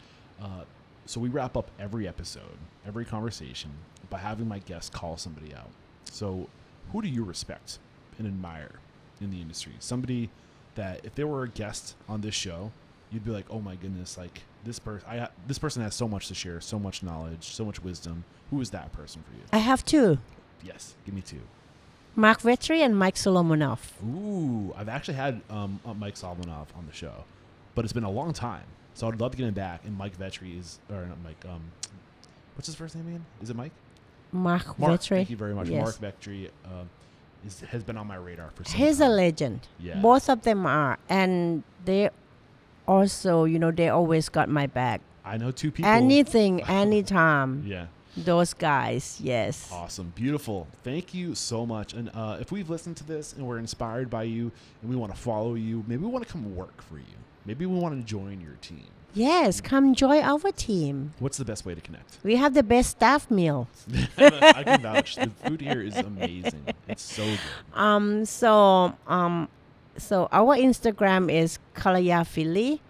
So we wrap up every episode, every conversation, by having my guests call somebody out. So who do you respect and admire in the industry? Somebody that if they were a guest on this show, you'd be like, oh my goodness, like this person has so much to share, so much knowledge, so much wisdom. Who is that person for you? I have two, Yes, give me two. Mark Vetri and Mike Solomonov. Ooh, I've actually had Mike Solomonov on the show, but it's been a long time. So I'd love to get him back. And Mike Vetri not Mike. What's his first name again? Is it Mike? Mark Mark. Vetri. Thank you very much. Yes. Mark Vetri has been on my radar for some He's time. a legend. Yeah. Both of them are. And they also, they always got my back. I know two people. Anything, anytime. Yeah. Those guys, yes. Awesome. Beautiful. Thank you so much. And if we've listened to this and we're inspired by you and we want to follow you, maybe we want to come work for you. Maybe we want to join your team. Yes, come join our team. What's the best way to connect? We have the best staff meal. I can vouch. The food here is amazing. It's so good. So our Instagram is Kalaya Philly.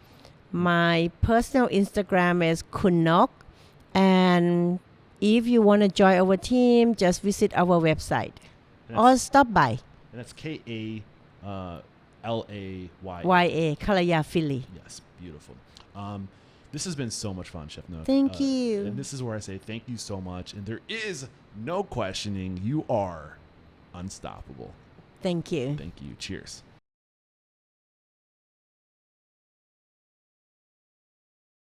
My personal Instagram is Kunok. And if you want to join our team, just visit our website or stop by. And that's Kalaya. YA, Kalaya Philly. Yes, beautiful. This has been so much fun, Chef Nook. Thank you. And this is where I say thank you so much. And there is no questioning. You are unstoppable. Thank you. Thank you. Cheers.